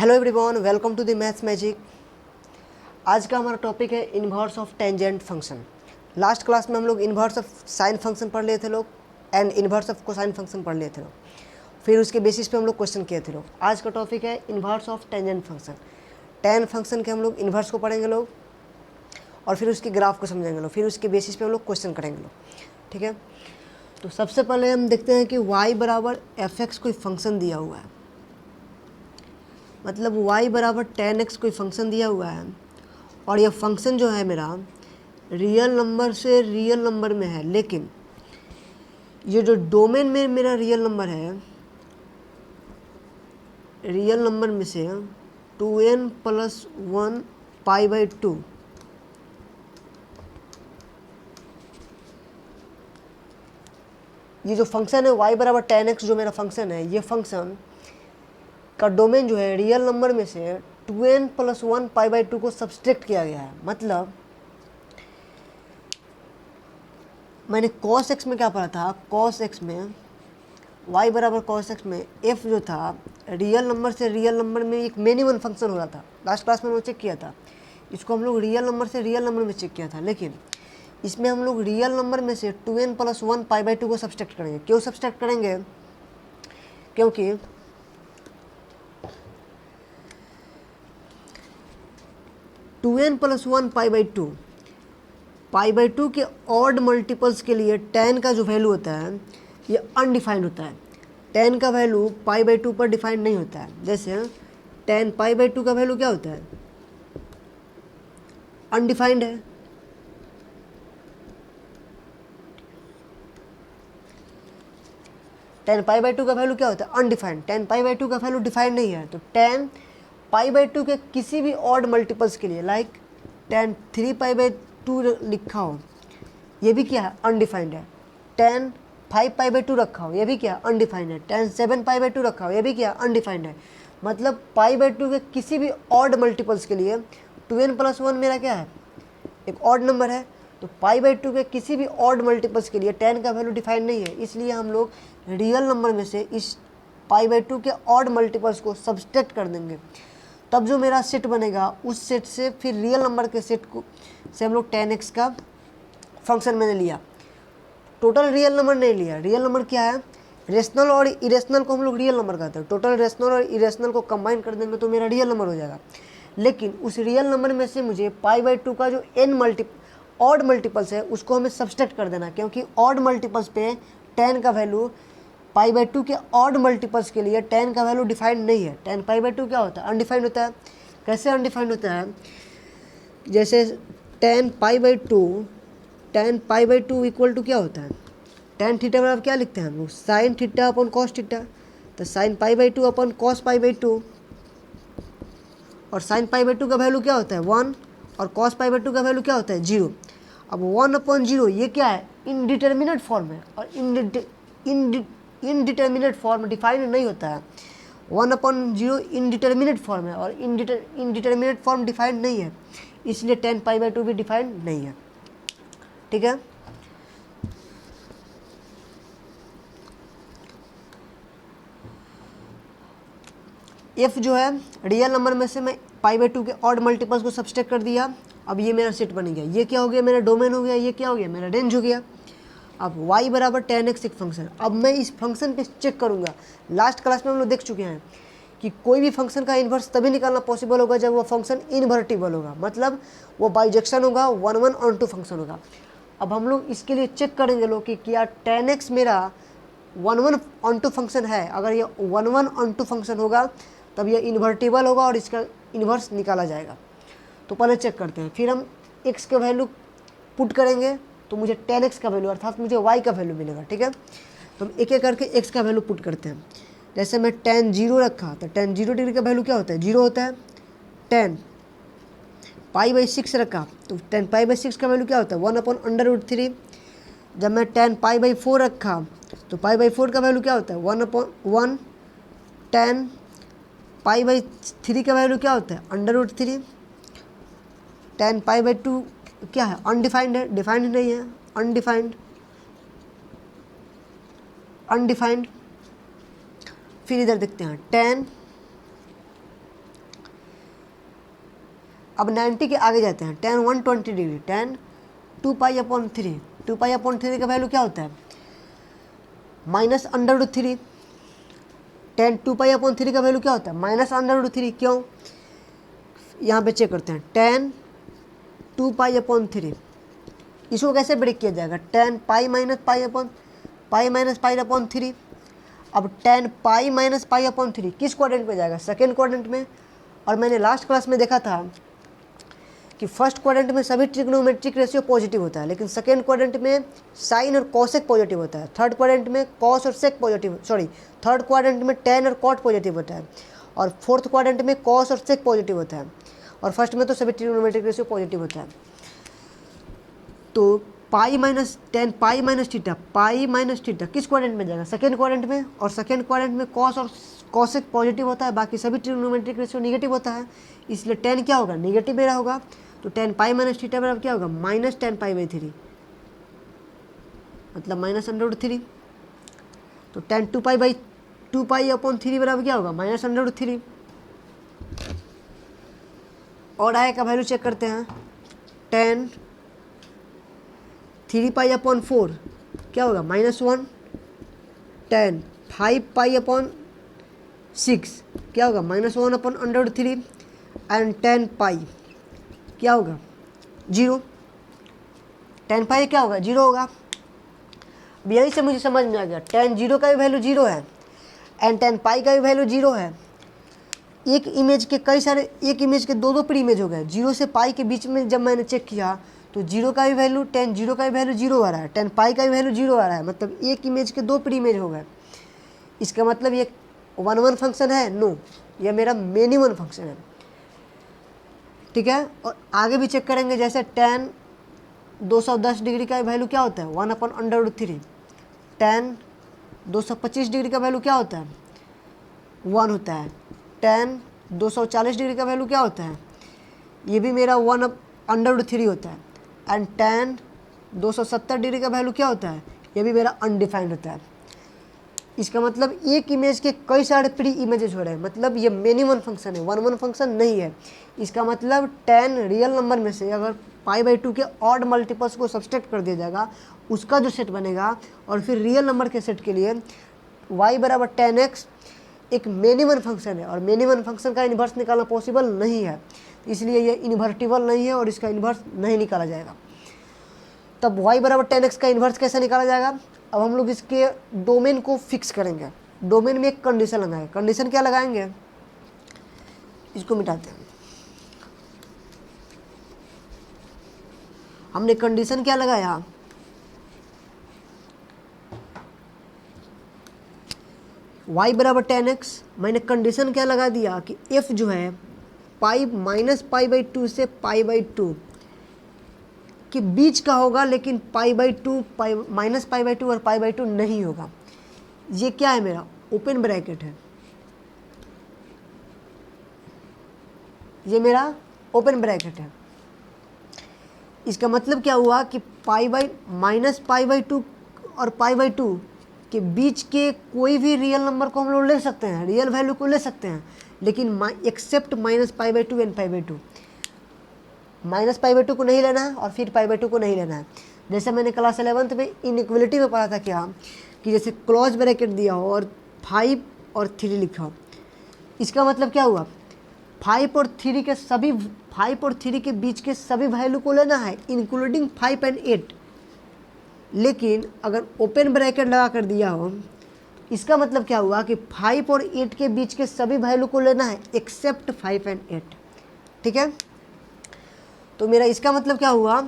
Hello everyone, welcome to the maths magic. आज का हमारा टॉपिक है inverse of tangent function. Last class में हम लोग इन्वर्स ऑफ साइन फंक्शन पढ़ लिए थे लोग and inverse of cosine function पढ़ लिए थे लोग। फिर उसके बेसिस पे हम लोग क्वेश्चन किए थे लोग। आज का टॉपिक है inverse of tangent function. Ten function के हम लोग इन्वर्स को पढ़ेंगे लोग और फिर उसके ग्राफ को समझेंगे लोग। फिर उसके बेसिस पे हम लोग क्वेश्चन करेंगे लोग, ठीक है। तो सबसे पहले हम देखते हैं कि y बराबर f(x) कोई फंक्शन दिया हुआ है, मतलब y बराबर 10x कोई फंक्शन दिया हुआ है और यह फंक्शन जो है मेरा रियल नंबर से रियल नंबर में है, लेकिन ये जो डोमेन में मेरा रियल नंबर है, रियल नंबर में से 2n+1 π/2 ये जो फंक्शन है y बराबर 10x जो मेरा फंक्शन है, ये फंक्शन का डोमेन जो है रियल नंबर में से 2n+1 π/2 को सब्सट्रैक्ट किया गया है। मतलब मैंने cos x में क्या पढ़ा था, cos x में y बराबर cos x में f जो था रियल नंबर से रियल नंबर में एक मिनिमम फंक्शन हो रहा था। लास्ट क्लास में हम लोग चेक किया था, इसको हम लोग रियल नंबर से रियल नंबर में चेक किया था, लेकिन इसमें हम लोग रियल नंबर में से 2n+1 π/2 को सब्सट्रैक्ट करेंगे। क्यों सब्सट्रैक्ट करेंगे? क्योंकि 2n+1 π/2 π/2 के ऑड मल्टीपल्स के लिए tan का जो वैल्यू होता है ये अनडिफाइंड होता है। tan का वैल्यू π/2 पर डिफाइंड नहीं होता है। जैसे tan π/2 का वैल्यू क्या होता है? अनडिफाइंड है। tan π/2 का वैल्यू क्या होता है? अनडिफाइंड। tan π/2 का वैल्यू डिफाइंड नहीं है, तो tan π/2 के किसी भी ऑड मल्टीपल्स के लिए, लाइक tan 3π/2 लिखा हो, ये भी क्या है? अनडिफाइंड है। tan 5π/2 रखा हो, ये भी क्या? अनडिफाइंड है। tan 7π/2 रखा हो, ये भी क्या? अनडिफाइंड है। मतलब π/2 के किसी भी ऑड मल्टीपल्स के लिए 2n+1 मेरा क्या है? एक ऑड नंबर है, तो π/2 के किसी भी ऑड मल्टीपल्स के लिए tan का वैल्यू डिफाइंड नहीं है। इसलिए हम लोग रियल नंबर में से इस π/2 के ऑड मल्टीपल्स को सब्सट्रैक्ट कर देंगे, तब जो मेरा सेट बनेगा उस सेट से फिर रियल नंबर के सेट को से हम लोग 10x का फंक्शन मैंने लिया। टोटल रियल नंबर नहीं लिया। रियल नंबर क्या है? रेशनल और इरेशनल को हम लोग रियल नंबर कहते हैं। टोटल रेशनल और इरेशनल को कंबाइन कर देंगे तो मेरा रियल नंबर हो जाएगा। लेकिन उस रियल नंबर में से मुझे π/2 का जो ऑड मल्टीपल्स है उसको हमें सब्सट्रैक्ट कर देना, क्योंकि ऑड मल्टीपल्स पे tan का वैल्यू π/2 के ऑड मल्टीपल्स के लिए tan का वैल्यू डिफाइंड नहीं है। tan π/2 क्या होता है? अनडिफाइंड होता है। कैसे अनडिफाइंड होता है? जैसे tan π/2 इक्वल टू क्या होता है? tan थीटा बराबर क्या लिखते हैं हम लोग? साइन थीटा अपन कॉस थीटा। तो साइन π/2 अपन कॉस π/2, और साइन π/2 का वैल्यू क्या होता है? 1, और कॉस π/2 का वैल्यू क्या होता है? 0। अब 1/0 ये क्या है? इनडिटर्मिनेट फॉर्म है, और इनडिटर्मिनेट फॉर्म डिफाइंड नहीं होता है। 1/0 इनडिटर्मिनेट फॉर्म है और इनडिटर्मिनेट फॉर्म डिफाइंड नहीं है, इसलिए tan π/2 भी डिफाइंड नहीं है, ठीक है। f जो है रियल नंबर में से मैं π/2 के ऑड मल्टीपल्स को सब्सट्रैक्ट कर दिया। अब ये मेरा सेट बन गया। ये क्या हो गया? मेरा डोमेन हो गया। ये क्या हो गया? मेरा रेंज हो गया। अब y बराबर 10x एक फंक्शन। अब मैं इस फंक्शन पे चेक करूंगा। लास्ट क्लास में हम लोग देख चुके हैं कि कोई भी फंक्शन का इन्वर्स तभी निकालना पॉसिबल होगा जब वो फंक्शन इन्वर्टिबल होगा, मतलब वो बाइजेक्शन होगा, 1/1 फंक्शन होगा। अब हम लोग इसके लिए चेक करेंगे लोग कि क्या 10x मेरा 1/1 फंक्शन है। अगर ये 1/1 फंक्शन होगा तब यह इन्वर्टिबल होगा और इसका इन्वर्स निकाला जाएगा। तो पहले चेक करते हैं, फिर हम x का वैल्यू पुट करेंगे तो मुझे 10x का वैल्यू अर्थात मुझे y का वैल्यू मिलेगा, ठीक है। तो हम एक एक करके x का वैल्यू पुट करते हैं। जैसे मैं tan 0 रखा तो tan 0 डिग्री का वैल्यू क्या होता है? 0 होता है। tan π/6 रखा तो tan π/6 का वैल्यू क्या होता है? 1/√3। जब मैं tan π/4 रखा तो π/4 का वैल्यू क्या होता है? 1/1। tan π/3 का वैल्यू क्या होता है? √3। tan π/2 क्या है? अनडिफाइंड है, डिफाइंड नहीं है, अनडिफाइंड। फिर इधर देखते हैं tan अब 90 के आगे जाते हैं, tan 120 डिग्री, tan 2π/3, 2π/3 का वैल्यू क्या होता है -√3, tan 2π/3 का वैल्यू क्या होता है -√3। क्यों, यहाँ पे चेक करते हैं, tan 2π/3 इसको कैसे ब्रेक किया जाएगा, tan π-π/3। अब tan π-π/3 किस क्वाड्रेंट में जाएगा, सेकेंड क्वाड्रेंट में। और मैंने लास्ट क्लास में देखा था कि फर्स्ट क्वाड्रेंट में सभी ट्रिग्नोमेट्रिक रेशियो पॉजिटिव होता है, लेकिन सेकेंड क्वाड्रेंट में साइन और कॉसेक पॉजिटिव होता है, थर्ड क्वाड्रेंट में कॉस और सेक पॉजिटिव, थर्ड क्वाड्रेंट में tan और कॉट पॉजिटिव होता है, और फोर्थ क्वाड्रेंट में कॉस और सेक पॉजिटिव होता है, और फर्स्ट में तो सभी ट्रिग्नोमेट्रिक रेशियो पॉजिटिव होता है। तो tan π-θ किस क्वाड्रेंट में जाएगा, सेकेंड क्वाड्रेंट में, और सेकेंड क्वाड्रेंट में कॉस और कॉसेक पॉजिटिव होता है, बाकी सभी ट्रिग्नोमेट्रिक रेशियो नेगेटिव होता है, इसलिए tan क्या होगा, नेगेटिव मेरा होगा। तो tan π-θ बराबर क्या होगा, -tan π/3, मतलब -√3। तो tan 2π/3 बराबर क्या होगा, -√3। और आए का वैल्यू चेक करते हैं, tan 3π/4 क्या होगा, -1, tan 5π/6 क्या होगा, -1/√3, एंड tan π क्या होगा, 0। tan π क्या होगा, 0 होगा। अब यहीं से मुझे समझ में आ गया, tan 0 का भी वैल्यू 0 है एंड tan π का भी वैल्यू 0 है। एक इमेज के कई सारे, एक इमेज के दो प्री इमेज हो गए, 0 से π के बीच में जब मैंने चेक किया तो 0 का भी वैल्यू, tan 0 का भी वैल्यू 0 आ रहा है, tan π का भी वैल्यू 0 आ रहा है, मतलब एक इमेज के दो प्री इमेज हो गए। इसका मतलब ये 1-1 फंक्शन है, नो, यह मेरा मेनी वन फंक्शन है, ठीक है। और आगे भी चेक करेंगे, जैसे tan 210 डिग्री का वैल्यू क्या होता है, 1/√3, tan 225 डिग्री का वैल्यू क्या होता है, 1 होता है, tan 240 डिग्री का वैल्यू क्या होता है, ये भी मेरा 1/√3 होता है, एंड tan 270 डिग्री का वैल्यू क्या होता है, ये भी मेरा अनडिफाइंड होता है। इसका मतलब एक इमेज के कई सारे प्री इमेजेस हो रहे हैं, मतलब ये मेनी वन फंक्शन है, 1-1 फंक्शन नहीं है। इसका मतलब tan रियल नंबर में से अगर π/2 के ऑड मल्टीपल्स को सब्सट्रैक्ट कर दिया जाएगा, उसका जो सेट बनेगा, और फिर रियल नंबर के सेट के लिए y बराबर tan x एक मेनी वन फंक्शन है, और मेनी वन फंक्शन का इन्वर्स निकालना पॉसिबल नहीं है, इसलिए ये इन्वर्टिबल नहीं है और इसका इन्वर्स नहीं निकाला जाएगा। तब y बराबर tan x का इन्वर्स कैसे निकाला जाएगा, अब हम लोग इसके डोमेन को फिक्स करेंगे। डोमेन में एक कंडीशन लगाएंगे, कंडीशन क्या लगाएंगे, इसको मिटाते हैं। हमने कंडीशन क्या लगाया, y बराबर tan x, मैंने कंडीशन क्या लगा दिया कि f जो है -π/2 से π/2 के बीच का होगा, लेकिन π/2 -π/2 और π/2 नहीं होगा। ये क्या है, मेरा ओपन ब्रैकेट है, ये मेरा ओपन ब्रैकेट है। इसका मतलब क्या हुआ कि -π/2 और π/2 के बीच के कोई भी रियल नंबर को हम लोग ले सकते हैं, रियल वैल्यू को ले सकते हैं, लेकिन एक्सेप्ट -π/2 एंड π/2, -π/2 को नहीं लेना है और फिर π/2 को नहीं लेना है। जैसे मैंने क्लास 11th में इनइक्वलिटी में पढ़ा था क्या, कि जैसे क्लोज ब्रैकेट दिया हो और 5 और 3 लिखा हो, इसका मतलब क्या हुआ, 5 और 3 के बीच के सभी वैल्यू को लेना है, इंक्लूडिंग 5 एंड 8। लेकिन अगर ओपन ब्रैकेट लगा कर दिया हो, इसका मतलब क्या हुआ कि 5 और 8 के बीच के सभी वैल्यू को लेना है एक्सेप्ट 5 एंड 8, ठीक है। तो मेरा इसका मतलब क्या हुआ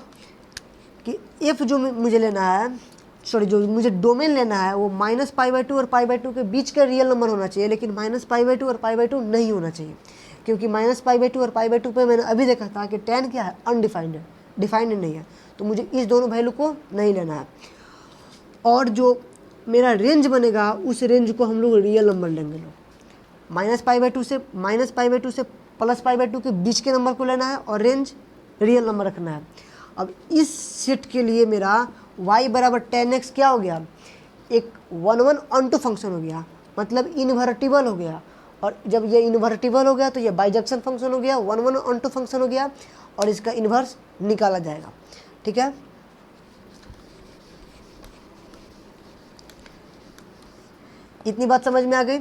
कि f जो मुझे लेना है, जो मुझे डोमेन लेना है, वो -π/2 और π/2 के बीच का रियल नंबर होना चाहिए, लेकिन -π/2 और π/2 नहीं होना चाहिए, क्योंकि -π/2 और π/2 पे मैंने अभी देखा था कि tan क्या है, अनडिफाइंड है, डिफाइंड नहीं है, तो मुझे इस दोनों वैल्यू को नहीं लेना है। और जो मेरा रेंज बनेगा, उस रेंज को हम लोग रियल नंबर लेंगे, -π/2 से +π/2 के बीच के नंबर को लेना है और रेंज रियल नंबर रखना है। अब इस सेट के लिए मेरा y बराबर tan x क्या हो गया, एक 1-1 ऑन टू फंक्शन हो गया, मतलब इन्वर्टिबल हो गया, और जब ये इन्वर्टिबल हो गया तो ये बाइजेक्शन फंक्शन हो गया, 1 1 ऑन टू फंक्शन हो गया और इसका इन्वर्स निकाला जाएगा। ठीक है, इतनी बात समझ में आ गई।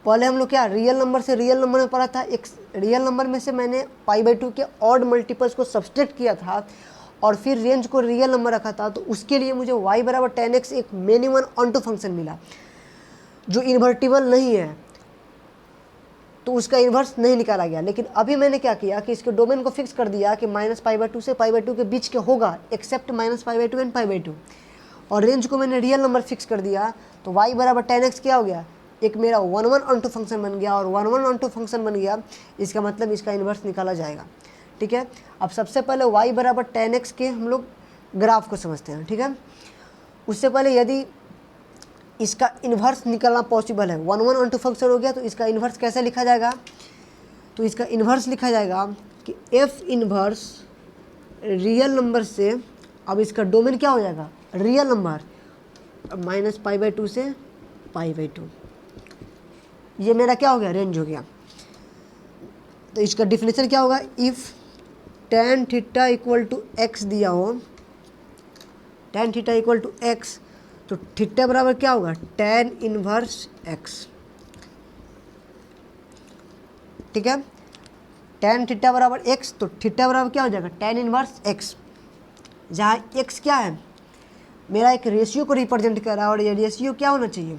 पहले हम लोग क्या रियल नंबर से रियल नंबर में पढ़ा था, एक रियल नंबर में से मैंने π/2 के ऑड मल्टीपल्स को सब्सट्रैक्ट किया था और फिर रेंज को रियल नंबर रखा था, तो उसके लिए मुझे y बराबर 10x एक मिनिमम ऑन टू फंक्शन मिला जो इन्वर्टिबल नहीं है, तो उसका इन्वर्स नहीं निकाला गया। लेकिन अभी मैंने क्या किया कि इसके डोमेन को फिक्स कर दिया कि -π/2 से π/2 के बीच के होगा एक्सेप्ट -π/2 एंड π/2, और रेंज को मैंने रियल नंबर फिक्स कर दिया, तो y बराबर 10x क्या हो गया, एक मेरा 1 1 ऑन टू फंक्शन बन गया, और 1 1 ऑन टू फंक्शन बन गया, इसका मतलब इसका इन्वर्स निकाला जाएगा। ठीक है, अब सबसे पहले y बराबर 10x के हम लोग ग्राफ को समझते हैं। ठीक है, उससे पहले यदि इसका इन्वर्स निकालना पॉसिबल है, 1 1 ऑन टू फंक्शन हो गया तो इसका इन्वर्स कैसे लिखा जाएगा, तो इसका इन्वर्स लिखा जाएगा कि f इन्वर्स रियल नंबर से, अब इसका डोमेन क्या हो जाएगा रियल नंबर, -π/2 से π/2, ये मेरा क्या हो गया रेंज हो गया। तो इसका डिफिनेशन क्या होगा, if tan theta equal to x दिया हो, tan theta equal to x, तो थीटा बराबर क्या होगा tan इनवर्स एक्स। ठीक है, tan थीटा बराबर एक्स, तो थीटा बराबर क्या हो जाएगा tan इनवर्स एक्स, जहाँ एक्स क्या है मेरा एक रेशियो को रिप्रेजेंट कर रहा है, और ये रेशियो क्या होना चाहिए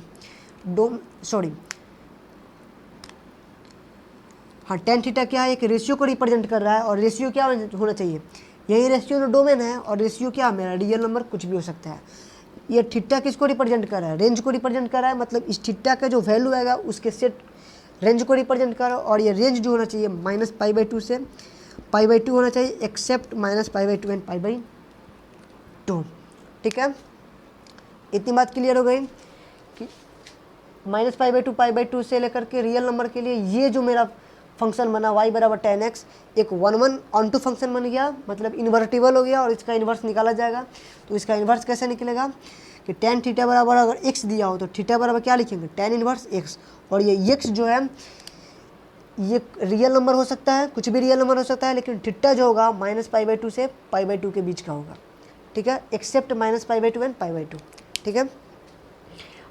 हाँ tan थीटा क्या है, एक रेशियो को रिप्रेजेंट कर रहा है, और रेशियो क्या होना चाहिए, यही रेशियो तो डोमेन है, और रेशियो क्या मेरा रियल नंबर कुछ भी हो सकता है। ये थीटा किसको रिप्रेजेंट कर रहा है, रेंज को रिप्रेजेंट कर रहा है, मतलब इस थीटा का जो वैल्यू आएगा उसके सेट रेंज को रिप्रेजेंट कर रहा है, और ये रेंज जो होना चाहिए -π/2 से π/2 होना चाहिए एक्सेप्ट -π/2 एंड π/2। ठीक है, इतनी बात क्लियर हो गई कि -π/2 π/2 से लेकर के रियल नंबर के लिए ये जो मेरा फंक्शन बना y बराबर 10x एक 1 1 ऑन टू फंक्शन बन गया, मतलब इन्वर्टिबल हो गया, और इसका इन्वर्स निकाला जाएगा। तो इसका इन्वर्स कैसे निकलेगा कि tan थीटा बराबर अगर x दिया हो तो थीटा बराबर क्या लिखेंगे tan इन्वर्स x, और ये x जो है ये रियल नंबर हो सकता है, कुछ भी रियल नंबर हो सकता है, लेकिन थीटा जो होगा -π/2 से π/2 के बीच का होगा। ठीक है, एक्सेप्ट -π/2 एंड π/2। ठीक है,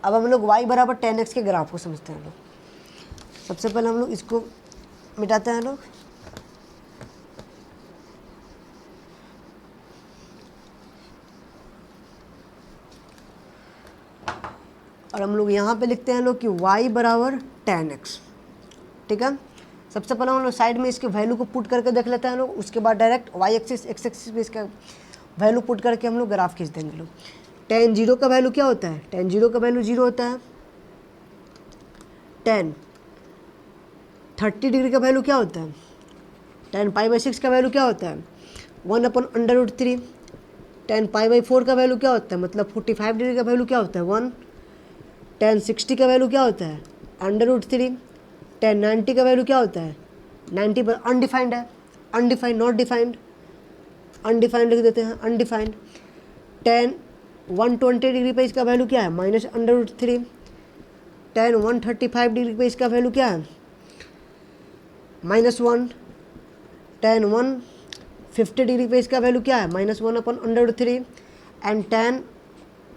अब हम लोग y बराबर 10x के ग्राफ को समझते हैं। लोग सबसे पहले हम लोग इसको मिटाते हैं लोग, और हम लोग यहाँ पे लिखते हैं लोग कि y बराबर 10x। ठीक है, सबसे पहले हम लोग साइड में इसके वैल्यू को पुट करके देख लेते हैं लोग, उसके बाद direct y axis x axis पे इसका वैल्यू पुट करके हम लोग ग्राफ खींच देंगे लोग। tan 0 का वैल्यू क्या होता है, tan 0 का वैल्यू 0 होता है। tan 30 डिग्री का वैल्यू क्या होता है, tan π/6 का वैल्यू क्या होता है 1/√3। tan π/4 का वैल्यू क्या होता है, मतलब 45 डिग्री का वैल्यू क्या होता है 1। tan 60 का वैल्यू क्या होता है √3। tan 90 का वैल्यू क्या होता है 90 पर अनडिफाइंड है, अनडिफाइंड नॉट डिफाइंड, अनडिफाइंड लिख देते हैं अनडिफाइंड। tan 120 डिग्री पे इसका वैल्यू क्या है -√3। tan 135 डिग्री पे इसका वैल्यू क्या है -1। tan 150 डिग्री पे इसका वैल्यू क्या है -1/√3। एंड tan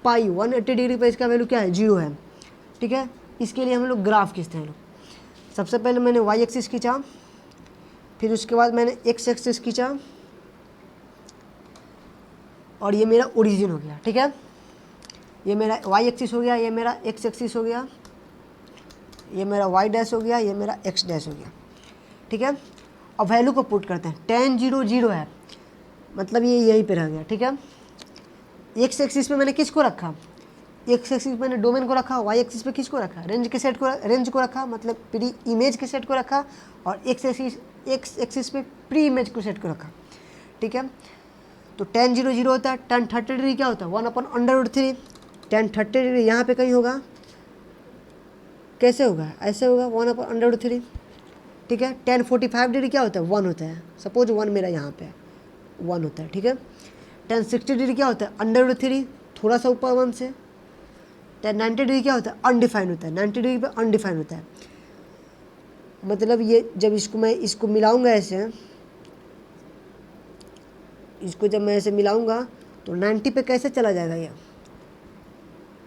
π 180 डिग्री पे इसका वैल्यू क्या है 0 है। ठीक है, इसके लिए हम लोग ग्राफ खींचते हैं लोग। सबसे पहले मैंने y एक्सिस खींचा, फिर उसके बाद मैंने x एक्सिस खींचा, और ये मेरा ओरिजिन हो गया। ठीक है, ये मेरा y एक्सिस हो गया, ये मेरा x एक्सिस हो गया, ये मेरा y डैश हो गया, ये मेरा x डैश हो गया। ठीक है, अब वैल्यू को पुट करते हैं। tan 0 0 है, मतलब ये यहीं पे रह गया। ठीक है, x एक्सिस पे मैंने किसको रखा, x एक्सिस पे मैंने डोमेन को रखा, y एक्सिस पे किसको रखा रेंज को रखा, मतलब प्री इमेज के सेट को रखा, और x एक्सिस पे प्री इमेज को सेट को रखा। ठीक है, तो tan 0 0 होता है। tan 30 डिग्री क्या होता है 1/√3। tan 30 डिग्री यहाँ पे कहीं होगा, कैसे होगा, ऐसे होगा 1/√3। ठीक है, tan 45 डिग्री क्या होता है 1 होता है, सपोज 1 मेरा यहाँ पे 1 होता है। ठीक है, tan 60 डिग्री क्या होता है √3, थोड़ा सा ऊपर 1 से। tan 90 डिग्री क्या होता है अनडिफाइंड होता है, 90 डिग्री पे अनडिफाइंड होता है। मतलब ये जब मैं इसको मिलाऊंगा ऐसे, इसको जब मैं ऐसे मिलाऊंगा तो 90 पे कैसे चला जाएगा ये,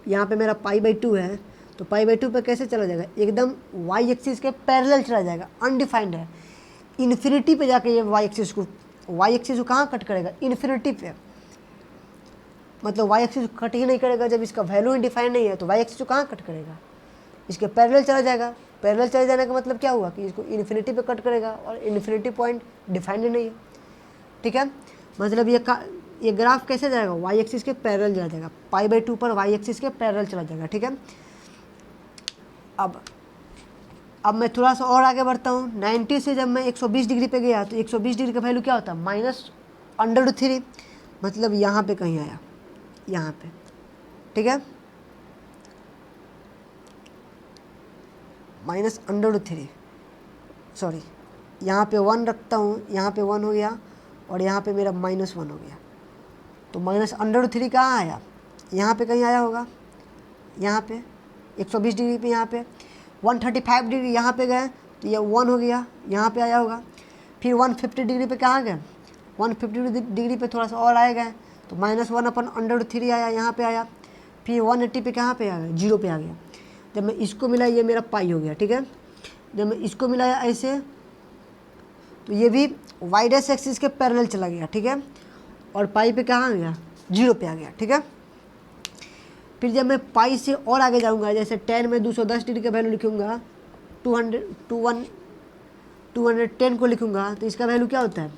यहाँ पे मेरा पाई/2 है तो पाई/2 पे कैसे चला जाएगा, एकदम वाई एक्सिस के पैरेलल चला जाएगा, अनडिफाइंड है। इन्फिनिटी पे जाके ये वाई एक्सिस को कहाँ कट करेगा, इन्फिनिटी पे। मतलब वाई एक्सिस को कट ही नहीं करेगा, जब इसका वैल्यू डिफाइंड नहीं है तो वाई एक्सिस को कहाँ कट करेगा, इसके पैरेलल चला जाएगा। पैरेलल चले जाने का मतलब क्या हुआ कि इसको इन्फिनिटी पे कट करेगा, और इन्फिनिटी पॉइंट डिफाइंड नहीं है, ठीक है। मतलब ये ग्राफ कैसे जाएगा, वाई एक्सिस के पैरेलल चला जाएगा, पाई/2 पर वाई एक्सिस के पैरेलल चला जाएगा, ठीक है। अब मैं थोड़ा सा और आगे बढ़ता हूँ। 90 से जब मैं 120 डिग्री पे गया तो 120 डिग्री का वैल्यू क्या होता है, -√3, मतलब यहाँ पे कहीं आया, यहाँ पे, ठीक है, -√3, सॉरी, यहाँ पे 1 रखता हूँ, यहाँ पे 1 हो गया और यहाँ पे मेरा -1 हो गया। तो -√3 कहाँ आया, यहाँ पे कहीं आया होगा, यहाँ पे 120 डिग्री पे, यहाँ पे 135 डिग्री यहाँ पे गए तो ये 1 हो गया, यहाँ पे आया होगा। फिर 150 डिग्री पे कहाँ गए, 150 डिग्री पे थोड़ा सा और आए गए तो -1/√3 आया, यहाँ पे आया। फिर 180 पे कहाँ पे आ गया, 0 पे आ गया। जब मैं इसको मिला ये मेरा पाई हो गया, ठीक है। जब मैं इसको मिलाया ऐसे तो ये भी वाई डैश एक्सिस के पैरेलल चला गया, ठीक है, और पाई पे कहाँ आ गया, 0 पे आ गया, ठीक है। फिर जब मैं पाई से और आगे जाऊंगा, जैसे 10 में 210 डिग्री का वैल्यू लिखूंगा, 210 को लिखूंगा तो इसका वैल्यू क्या होता है,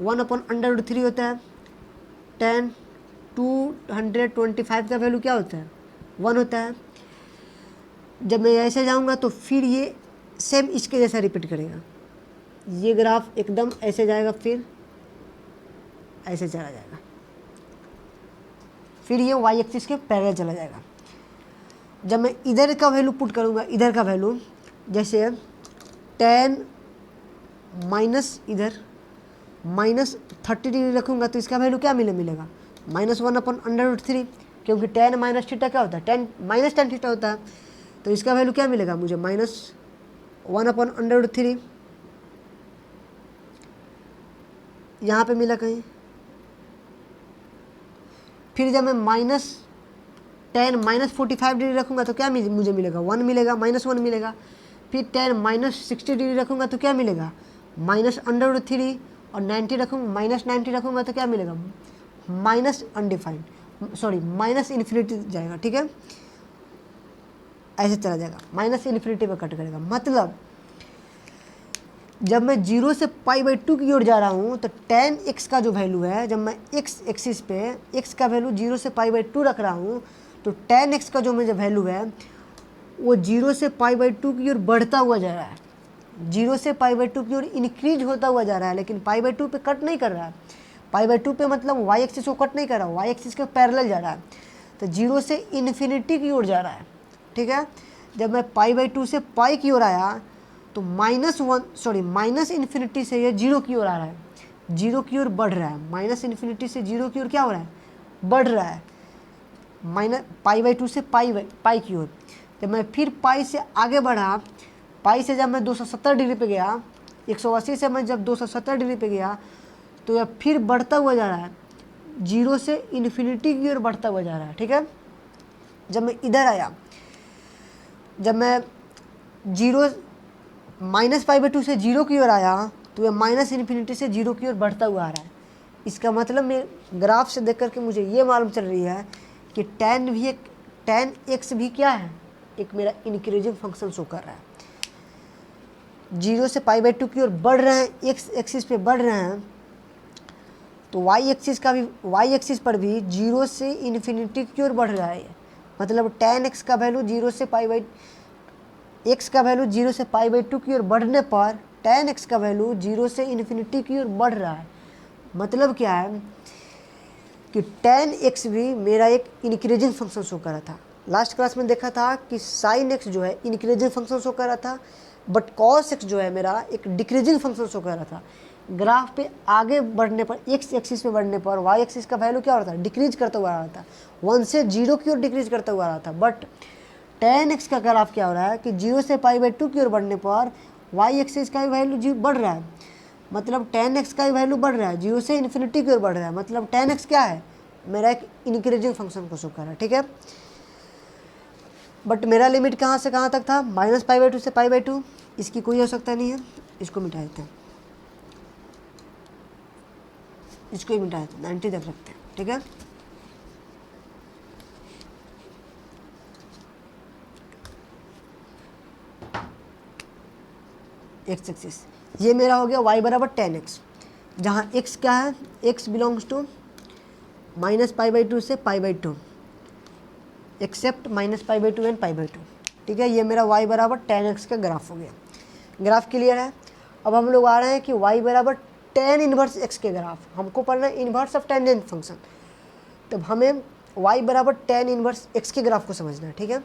1/√3 होता है। 10 225 का वैल्यू क्या होता है, 1 होता है। जब मैं ऐसे जाऊंगा तो फिर ये सेम इसके जैसा रिपीट करेगा, ये ग्राफ एकदम ऐसे जाएगा, फिर ऐसे चला जाएगा, फिर ये वाई एक्सिस के पैरेलल चला जाएगा। जब मैं इधर का वैल्यू पुट करूँगा, इधर का वैल्यू जैसे 10 माइनस इधर -30 डिग्री रखूँगा तो इसका वैल्यू क्या मिलेगा, -1/√3, क्योंकि 10 माइनस थीटा क्या होता है, 10 -tan थीटा होता है, तो इसका वैल्यू क्या मिलेगा मुझे, -1/√3। यहाँ पे मिला कहीं। फिर जब मैं -10 -45 डिग्री रखूँगा तो क्या मुझे मिलेगा, 1 मिलेगा, -1 मिलेगा। फिर 10 -60 डिग्री रखूँगा तो क्या मिलेगा, -√3, और 90 रखूँगा, -90 रखूँगा तो क्या मिलेगा, -इन्फिनिटी जाएगा, ठीक है, ऐसे चला जाएगा, -इन्फिनिटी पे कट करेगा। मतलब जब मैं 0 से पाई/2 की ओर जा रहा हूँ तो tan x का जो वैल्यू है, जब मैं x एक्सिस पे x का वैल्यू 0 से पाई/2 रख रहा हूँ तो tan x का जो मुझे वैल्यू है वो 0 से पाई/2 की ओर बढ़ता हुआ जा रहा है, 0 से पाई/2 की ओर इंक्रीज होता हुआ जा रहा है, लेकिन पाई/2 पे कट नहीं कर रहा है। पाई/2 पे मतलब वाई एक्सिस को कट नहीं कर रहा, वाई एक्सिस के पैरेलल जा रहा है, तो 0 से इन्फिनिटी की ओर जा रहा है, ठीक है। जब मैं पाई/2 से पाई की ओर आया तो माइनस इन्फिनिटी से ये 0 की ओर आ रहा है, 0 की ओर बढ़ रहा है, -इन्फिनिटी से 0 की ओर क्या हो रहा है, बढ़ रहा है, पाई/2 से पाई की ओर। जब मैं फिर पाई से आगे बढ़ा, पाई से जब मैं 270 डिग्री पे गया, 180 से मैं जब 270 डिग्री पे गया तो यह फिर बढ़ता हुआ जा रहा है, 0 से इन्फिनिटी की ओर बढ़ता हुआ जा रहा है, ठीक है। जब मैं इधर आया, जब मैं -पाई/2 से 0 की ओर आया तो यह -इन्फिनिटी से 0 की ओर बढ़ता हुआ आ रहा है। इसका मतलब मैं ग्राफ से देख करके मुझे ये मालूम चल रही है कि tan x भी क्या है, एक मेरा इंक्रीजिंग फंक्शन शो कर रहा है। 0 से पाई/2 की ओर बढ़ रहे हैं, x एक्सिस पे बढ़ रहे हैं, तो y एक्सिस पर भी 0 से इन्फिनिटी की ओर बढ़ रहा है। मतलब tan x का वैल्यू 0 से x का वैल्यू 0 से पाई/2 की ओर बढ़ने पर tan x का वैल्यू 0 से इन्फिनिटी की ओर बढ़ रहा है। मतलब क्या है कि tan x भी मेरा एक इंक्रीजिंग फंक्शन शो कर रहा था। लास्ट क्लास में देखा था कि sin x जो है इंक्रीजिंग फंक्शन शो कर रहा था, बट cos x जो है मेरा एक डिक्रीजिंग फंक्शन शो कर रहा था। ग्राफ पे आगे बढ़ने पर, x एक्सिस पे बढ़ने पर y एक्सिस का वैल्यू क्या हो रहा था, डिक्रीज करता हुआ आ रहा था, 1 से 0 की ओर डिक्रीज करता हुआ आ रहा था। बट tan x का ग्राफ क्या हो रहा है कि 0 से पाई/2 की ओर बढ़ने पर वाई एक्सिस का भी वैल्यू जी बढ़ रहा है, मतलब tan x का भी वैल्यू बढ़ रहा है, 0 से इन्फिनिटी की ओर बढ़ रहा है, मतलब tan x क्या है, मेरा एक इंक्रीजिंग फंक्शन को शो कर रहा है, ठीक है। बट मेरा लिमिट कहाँ से कहाँ तक था, -π/2 से π/2, इसकी कोई आवश्यकता नहीं है, इसको मिटा देते हैं, इसको ही मिटा देते हैं, 90 तक रखते हैं, ठीक है। एक्स एक्सिस ये मेरा हो गया y बराबर tan x, जहाँ x क्या है, x बिलोंग्स टू -π/2 से π/2 एक्सेप्ट -π/2 एंड π/2, ठीक है। ये मेरा y बराबर tan x का ग्राफ हो गया, ग्राफ क्लियर है। अब हम लोग आ रहे हैं कि y बराबर tan इनवर्स x के ग्राफ, हमको पढ़ना है इनवर्स ऑफ टेंजेंट फंक्शन, तब हमें y बराबर tan इनवर्स x के ग्राफ को समझना है, ठीक है।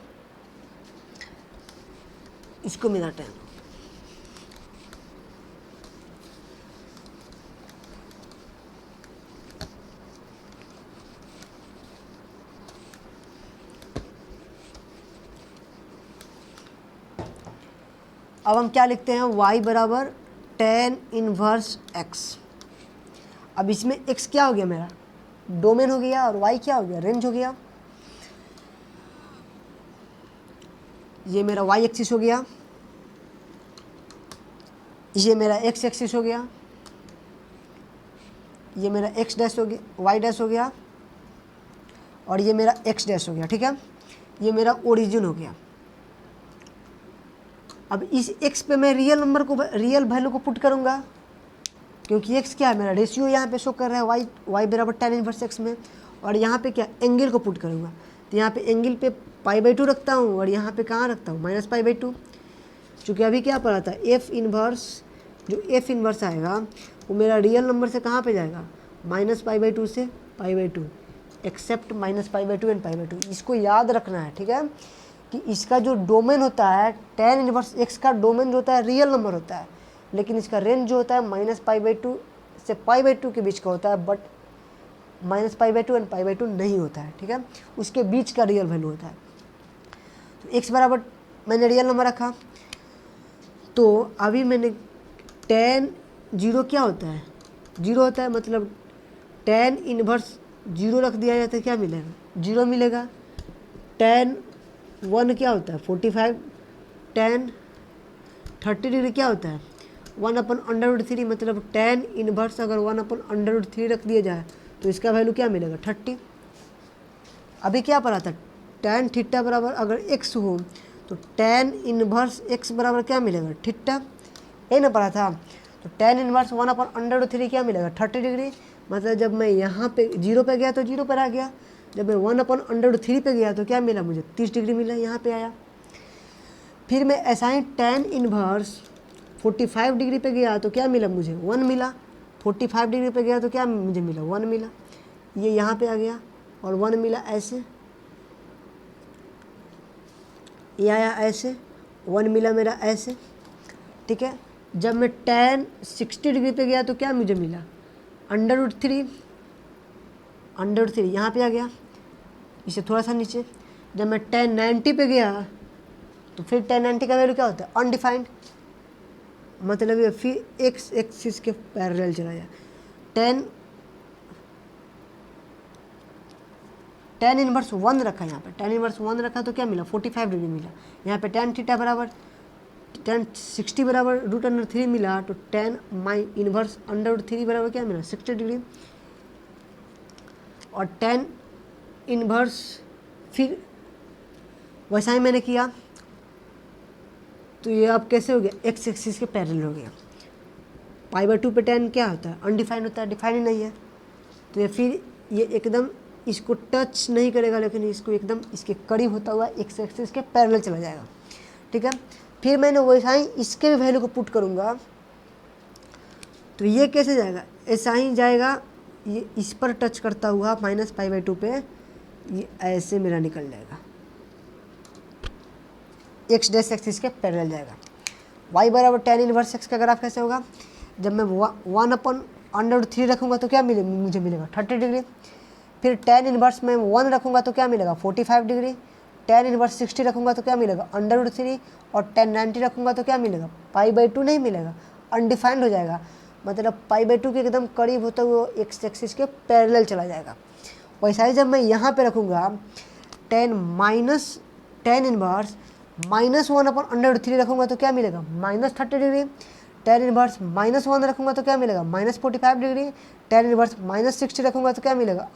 इसको मिलाते हैं, अब हम क्या लिखते हैं, y बराबर tan इनवर्स x। अब इसमें x क्या हो गया, मेरा डोमेन हो गया, और y क्या हो गया, रेंज हो गया। ये मेरा y एक्सिस हो गया, ये मेरा x एक्सिस हो गया, ये मेरा x डैश हो गया, y डैश हो गया, और ये मेरा x डैश हो गया, ठीक है। ये मेरा ओरिजिन हो गया। अब इस x पे मैं रियल नंबर को, रियल वैल्यू को पुट करूँगा, क्योंकि x क्या है, मेरा रेशियो यहाँ पे शो कर रहा है y बराबर tan इनवर्स x में, और यहाँ पे क्या एंगल को पुट करूँगा, तो यहाँ पे एंगल पे π/2 रखता हूँ, और यहाँ पे कहाँ रखता हूँ, -π/2। चूँकि अभी क्या पढ़ा था, f इनवर्स, जो f इनवर्स आएगा वो मेरा रियल नंबर से कहाँ पे जाएगा, -π/2 से π/2 एक्सेप्ट -π/2 एंड π/2। इसको याद रखना है, ठीक है, कि इसका जो डोमेन होता है tan इनवर्स x का डोमेन जो होता है रियल नंबर होता है, लेकिन इसका रेंज जो होता है -π/2 से π/2 के बीच का होता है, बट -π/2 एंड π/2 नहीं होता है, ठीक है, उसके बीच का रियल वैल्यू होता है। तो x बराबर मैंने रियल नंबर रखा, तो अभी मैंने tan 0 क्या होता है, 0 होता है, मतलब tan इनवर्स 0 रख दिया जाए तो क्या मिलेगा, 0 मिलेगा। tan 1 क्या होता है, 45, tan 30 डिग्री क्या होता है, 1/√3, मतलब tan इनवर्स अगर 1/√3 रख दिया जाए तो इसका वैल्यू क्या मिलेगा, 30। अभी क्या पढ़ा था, tan थीटा बराबर अगर x हो तो tan इनवर्स x बराबर क्या मिलेगा, थीटा, ये ना पढ़ा था। तो tan इनवर्स 1/√3 क्या मिलेगा, 30 डिग्री, मतलब जब मैं यहाँ पे 0 पे गया तो 0 पर आ गया, जब मैं 1/√3 पे गया तो क्या मिला मुझे, 30 डिग्री मिला, यहाँ पे आया। फिर मैं ऐसा ही tan इनवर्स 45 डिग्री पे गया तो क्या मिला मुझे, 1 मिला। 45 डिग्री पे गया तो क्या मुझे मिला, 1 मिला। ये यहाँ पे आ गया और 1 मिला, ऐसे ये आया, ऐसे 1 मिला मेरा, ऐसे, ठीक है। जब मैं tan 60 डिग्री पे गया तो क्या मुझे मिला, √3 यहाँ पे आ गया, इसे थोड़ा सा नीचे। जब मैं tan 90 पे गया तो फिर tan 90 का वैल्यू क्या होता है, अनडिफाइंड, मतलब ये फिर x एक्सिस के पैरेलल चला जाए। tan इनवर्स 1 रखा, यहाँ पे tan इनवर्स 1 रखा तो क्या मिला, 45 डिग्री मिला। यहाँ पे tan थीटा बराबर tan 60 बराबर √3 मिला, तो tan इनवर्स √3 बराबर क्या मिला, 60 डिग्री। और tan इनवर्स फिर वैसा ही मैंने किया, तो ये अब कैसे हो गया, x एक्सिस के पैरेलल हो गया। π/2 पे tan क्या होता है, अनडिफाइंड होता है, डिफाइंड ही नहीं है। तो ये फिर ये एकदम इसको टच नहीं करेगा, लेकिन इसको एकदम इसके करीब होता हुआ x एक्सिस के पैरेलल चला जाएगा, ठीक है। फिर मैंने वैसा ही इसके भी वैल्यू को पुट करूँगा, तो ये कैसे जाएगा, ऐसा ही जाएगा, ये इस पर टच करता हुआ -π/2 पे ये ऐसे मेरा निकल जाएगा, x डैश एक्सिस के पैरेलल जाएगा। y बराबर tan इनवर्स x का ग्राफ कैसे होगा, जब मैं 1/√3 रखूँगा तो क्या मुझे मिलेगा, 30 डिग्री। फिर tan इनवर्स में 1 रखूँगा तो क्या मिलेगा, 45 डिग्री। टेन इनवर्स 60 रखूँगा तो क्या मिलेगा √3, और टेन 90 रखूँगा तो क्या मिलेगा π/2 नहीं मिलेगा, अनडिफाइंड हो जाएगा, मतलब π/2 के एकदम करीब होता हुआ एक्स एक्सिस के पैरेलल चला जाएगा। वैसा ही जब मैं यहाँ पे रखूँगा टेन इनवर्स -1/√3 रखूँगा तो क्या मिलेगा -30 डिग्री, टेन इनवर्स -1 रखूँगा तो क्या मिलेगा -45 डिग्री, टेन इनवर्स -60 रखूँगा तो क्या मिलेगा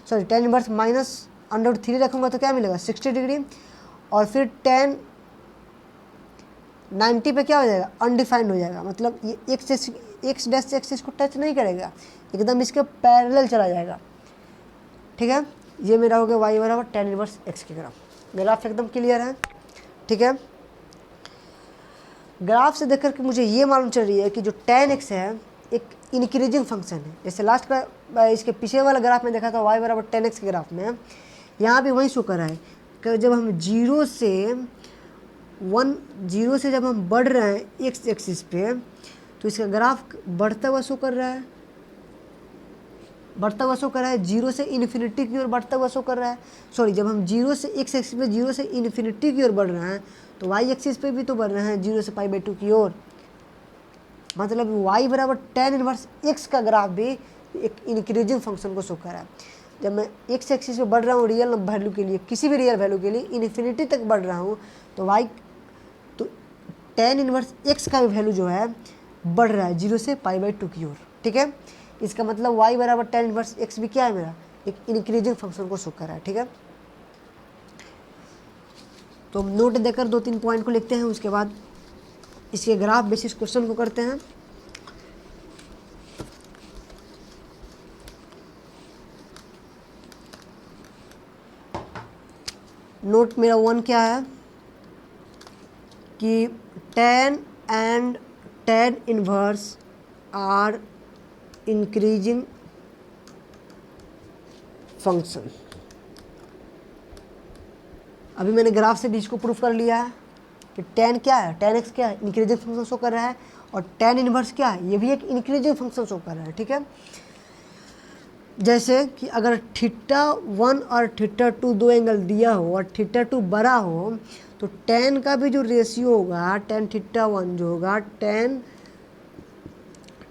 टेन इनवर्स -√3 रखूँगा तो क्या मिलेगा 60 डिग्री, और फिर टेन 90 पे क्या हो जाएगा अनडिफाइंड हो जाएगा, मतलब ये एक्स डैश एक्सिस को टच नहीं करेगा, एकदम इसके पैरेलल चला जाएगा। ठीक है, ये मेरा हो गया y बराबर टेन इनवर्स एक्स के ग्राफ एकदम क्लियर है। ठीक है, ग्राफ से देख करके मुझे ये मालूम चल रही है कि जो टेन एक्स है एक इंक्रीजिंग फंक्शन है। जैसे लास्ट का इसके पीछे वाला ग्राफ में देखा था y बराबर टेन एक्स के ग्राफ में, यहाँ भी वही शो कर रहा है कि जब हम जीरो से जब हम बढ़ रहे हैं एक्स एक्सिस पे तो इसका ग्राफ बढ़ता हुआ शो कर रहा है, जीरो से इन्फिनिटी की ओर बढ़ता हुआ शो कर रहा है। सॉरी, जब हम जीरो से एक्स एक्सिस पे जीरो से इन्फिनिटी की ओर बढ़ रहे हैं तो वाई एक्सिस पे भी तो बढ़ रहे हैं जीरो से π/2 की ओर, मतलब y बराबर टेन इनवर्स एक्स का ग्राफ भी एक इंक्रीजिंग फंक्शन को शो कर रहा है। जब मैं एक्स एक्सिस पे बढ़ रहा हूँ रियल वैल्यू के लिए, किसी भी रियल वैल्यू के लिए इन्फिनिटी तक बढ़ रहा हूँ तो टेन इनवर्स एक्स का भी वैल्यू जो है बढ़ रहा है जीरो से π/2 की ओर। ठीक है, इसका मतलब y बराबर टेन इनवर्स एक्स भी क्या है मेरा एक इंक्रीजिंग फंक्शन को शो कर रहा है। ठीक है, तो हम नोट देकर 2-3 पॉइंट को लिखते हैं, उसके बाद इसके ग्राफ बेसिस क्वेश्चन को करते हैं। नोट मेरा 1 क्या है कि tan and tan inverse are increasing function. अभी मैंने ग्राफ से भी इसको प्रूफ कर लिया है कि टेन क्या है, टेन एक्स क्या है इंक्रीजिंग फंक्शन शो कर रहा है, और टेन इनवर्स क्या है ये भी एक इंक्रीजिंग फंक्शन शो कर रहा है। ठीक है, जैसे कि अगर θ1 और θ2 दो एंगल दिया हो और θ2 बड़ा हो तो टेन का भी जो रेशियो होगा टेन θ1 जो होगा टेन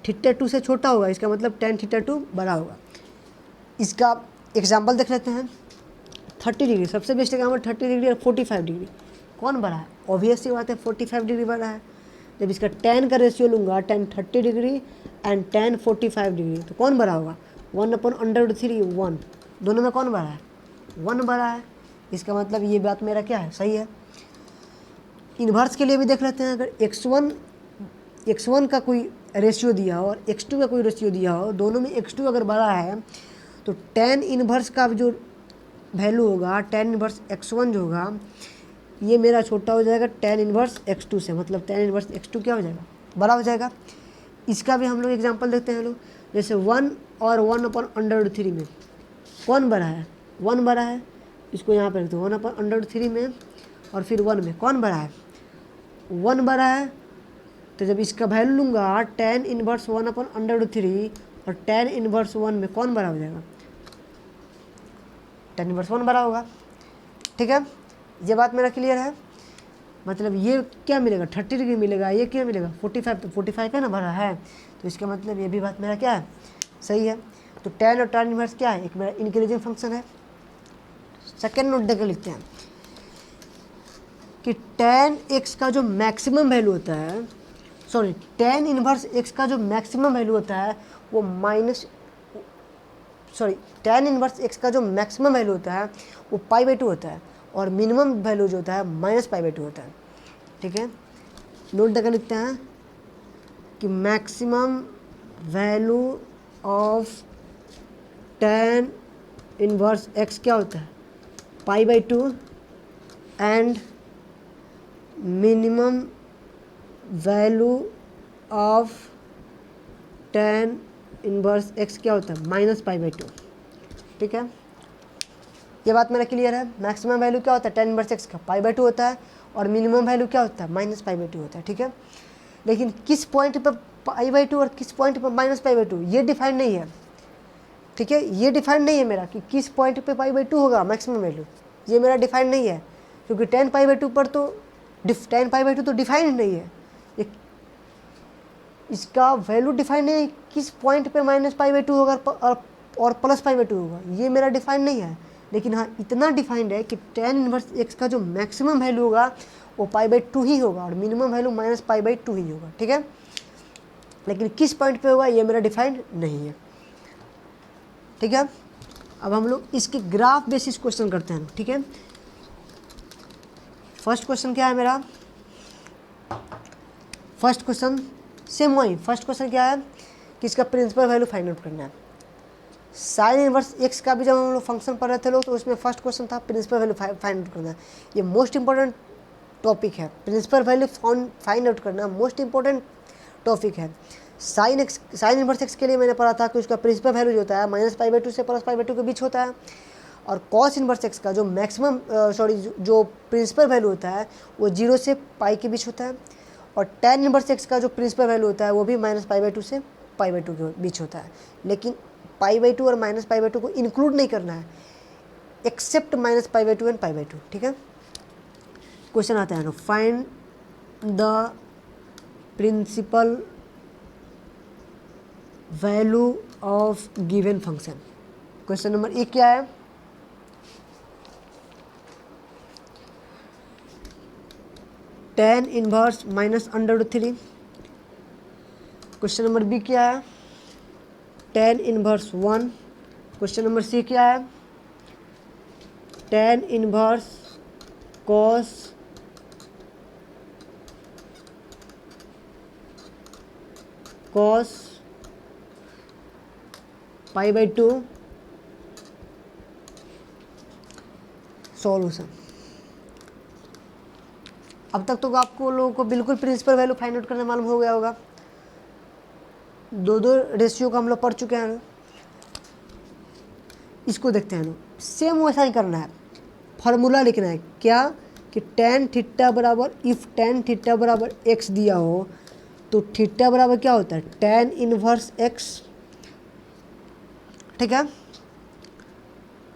θ2 से छोटा होगा, इसका मतलब टेन θ2 बड़ा होगा। इसका एग्जाम्पल देख लेते हैं। 30 डिग्री सबसे बेस्ट एग्जाम्पल, 30 डिग्री और 45 डिग्री कौन बड़ा है, ऑब्वियस सी बात है 45 डिग्री बड़ा है। जब इसका टेन का रेशियो लूँगा ten 30 degree and ten 45 degree तो कौन बड़ा होगा 1/√3 1, दोनों में कौन बड़ा है 1 बड़ा है। इसका मतलब ये बात मेरा क्या है सही है। इन्वर्स के लिए भी देख लेते हैं, अगर x1 का कोई रेशियो दिया हो और x2 का कोई रेशियो दिया हो, दोनों में x2 अगर बड़ा है तो टेन इन्वर्स का जो वैल्यू होगा टेन इन्वर्स x1 जो होगा ये मेरा छोटा हो जाएगा टेन इन्वर्स x2 से, मतलब टेन इन्वर्स x2 क्या हो जाएगा बड़ा हो जाएगा। इसका भी हम लोग एग्जांपल देखते हैं लोग, जैसे 1 और 1/√3 में कौन बड़ा है 1 बड़ा है, इसको यहाँ पर रखते 1/√3 में और फिर 1 में कौन बड़ा है 1 बड़ा है। तो जब इसका वैल्यू लूँगा टेन इन्वर्स 1/√3 और टेन इन्वर्स 1 में कौन बड़ा हो जाएगा टेन इन्वर्स 1 बड़ा होगा। ठीक है, ये बात मेरा क्लियर है। मतलब ये क्या मिलेगा 30 डिग्री मिलेगा, ये क्या मिलेगा 45 है ना बड़ा है, तो इसका मतलब ये भी बात मेरा क्या है सही है। तो टेन और टेन इन्वर्स क्या है एक मेरा इंक्रीजिंग फंक्शन है। सेकेंड नोट देकर लिखते हैं कि टेन एक्स का जो मैक्सिमम वैल्यू होता है, सॉरी टेन इन्वर्स एक्स का जो मैक्सिमम वैल्यू होता है वो टेन इन्वर्स एक्स का जो मैक्सिमम वैल्यू होता है वो π/2 होता है और मिनिमम वैल्यू जो होता है -π/2 होता है। ठीक है, नोट देकर लिखते हैं कि maximum value of tan inverse x क्या होता है π/2 and minimum value of tan inverse x क्या होता है -π/2। ठीक है, ये बात मेरा क्लियर है। मैक्सिमम वैल्यू क्या होता है टेन इन्वर्स एक्स का π/2 होता है और मिनिमम वैल्यू क्या होता है -π/2 होता है। ठीक है, लेकिन किस पॉइंट पे π/2 और किस पॉइंट पे -π/2 ये डिफाइंड नहीं है। ठीक है, ये डिफाइंड नहीं है मेरा कि किस पॉइंट पे π/2 होगा मैक्सिमम वैल्यू, ये मेरा डिफाइंड नहीं है, क्योंकि टेन पाई बाई टू पर तो टेन पाई बाई टू तो डिफाइंड नहीं है, ये इसका वैल्यू डिफाइंड नहीं है किस पॉइंट पे माइनस पाई बाई टू होगा और प्लस पाई बाई टू होगा, ये मेरा डिफाइंड नहीं है। लेकिन हाँ इतना डिफाइंड है कि टेन इनवर्स एक्स का जो मैक्सिमम वैल्यू होगा वो पाई बाई टू ही होगा और minimum value minus pi by two ही होगा, ठीक है। लेकिन किस पॉइंट पे होगा ये मेरा डिफाइंड नहीं है, ठीक है। अब हम लोग इसके ग्राफ बेसिस क्वेश्चन करते हैं, ठीक है। फर्स्ट क्वेश्चन क्या है मेरा, फर्स्ट क्वेश्चन सेम वही, फर्स्ट क्वेश्चन क्या है कि इसका प्रिंसिपल वैल्यू फाइंड आउट करना है। साइन इनवर्स एक्स का भी जब हम लोग फंक्शन पढ़ रहे थे लोग तो उसमें फर्स्ट क्वेश्चन था प्रिंसिपल वैल्यू फाइंड आउट करना है। ये मोस्ट इंपॉर्टेंट टॉपिक है, प्रिंसिपल वैल्यू फाइंड आउट करना मोस्ट इंपॉर्टेंट टॉपिक है। साइन इनवर्स एक्स के लिए मैंने पढ़ा था कि उसका प्रिंसिपल वैल्यू जो होता है माइनस पाई बाई टू से प्लस पाई बाई टू के बीच होता है, और कॉस इनवर्स एक्स का जो मैक्सिमम जो प्रिंसिपल वैल्यू होता है वो 0 से पाई के बीच होता है, और टेन इनवर्स एक्स का जो प्रिंसिपल वैल्यू होता है वो भी माइनस पाई बाई टू से पाई बाई टू के बीच होता है। लेकिन पाई बाई टू और माइनस पाई बाई टू को इंक्लूड नहीं करना है, except minus pi by two and pi by two, ठीक है। क्वेश्चन आता है ना, find the principal value of given function. Question number एक क्या है, tan inverse minus under root three. Question number B क्या है, tan inverse one. Question number C क्या है, tan inverse cos pi by two. Solution. अब तक तो आपको लोगों को बिल्कुल प्रिंसिपल वैल्यू फाइंड आउट करना मालूम हो गया होगा, दो रेशियो का हम लोग पढ़ चुके हैं ना। इसको देखते हैं ना, सेम वैसा ही करना है, फार्मूला लिखना है क्या कि टेन थीटा बराबर, इफ टेन थीटा बराबर एक्स दिया हो तो थीटा बराबर क्या होता है, टेन इनवर्स एक्स, ठीक है।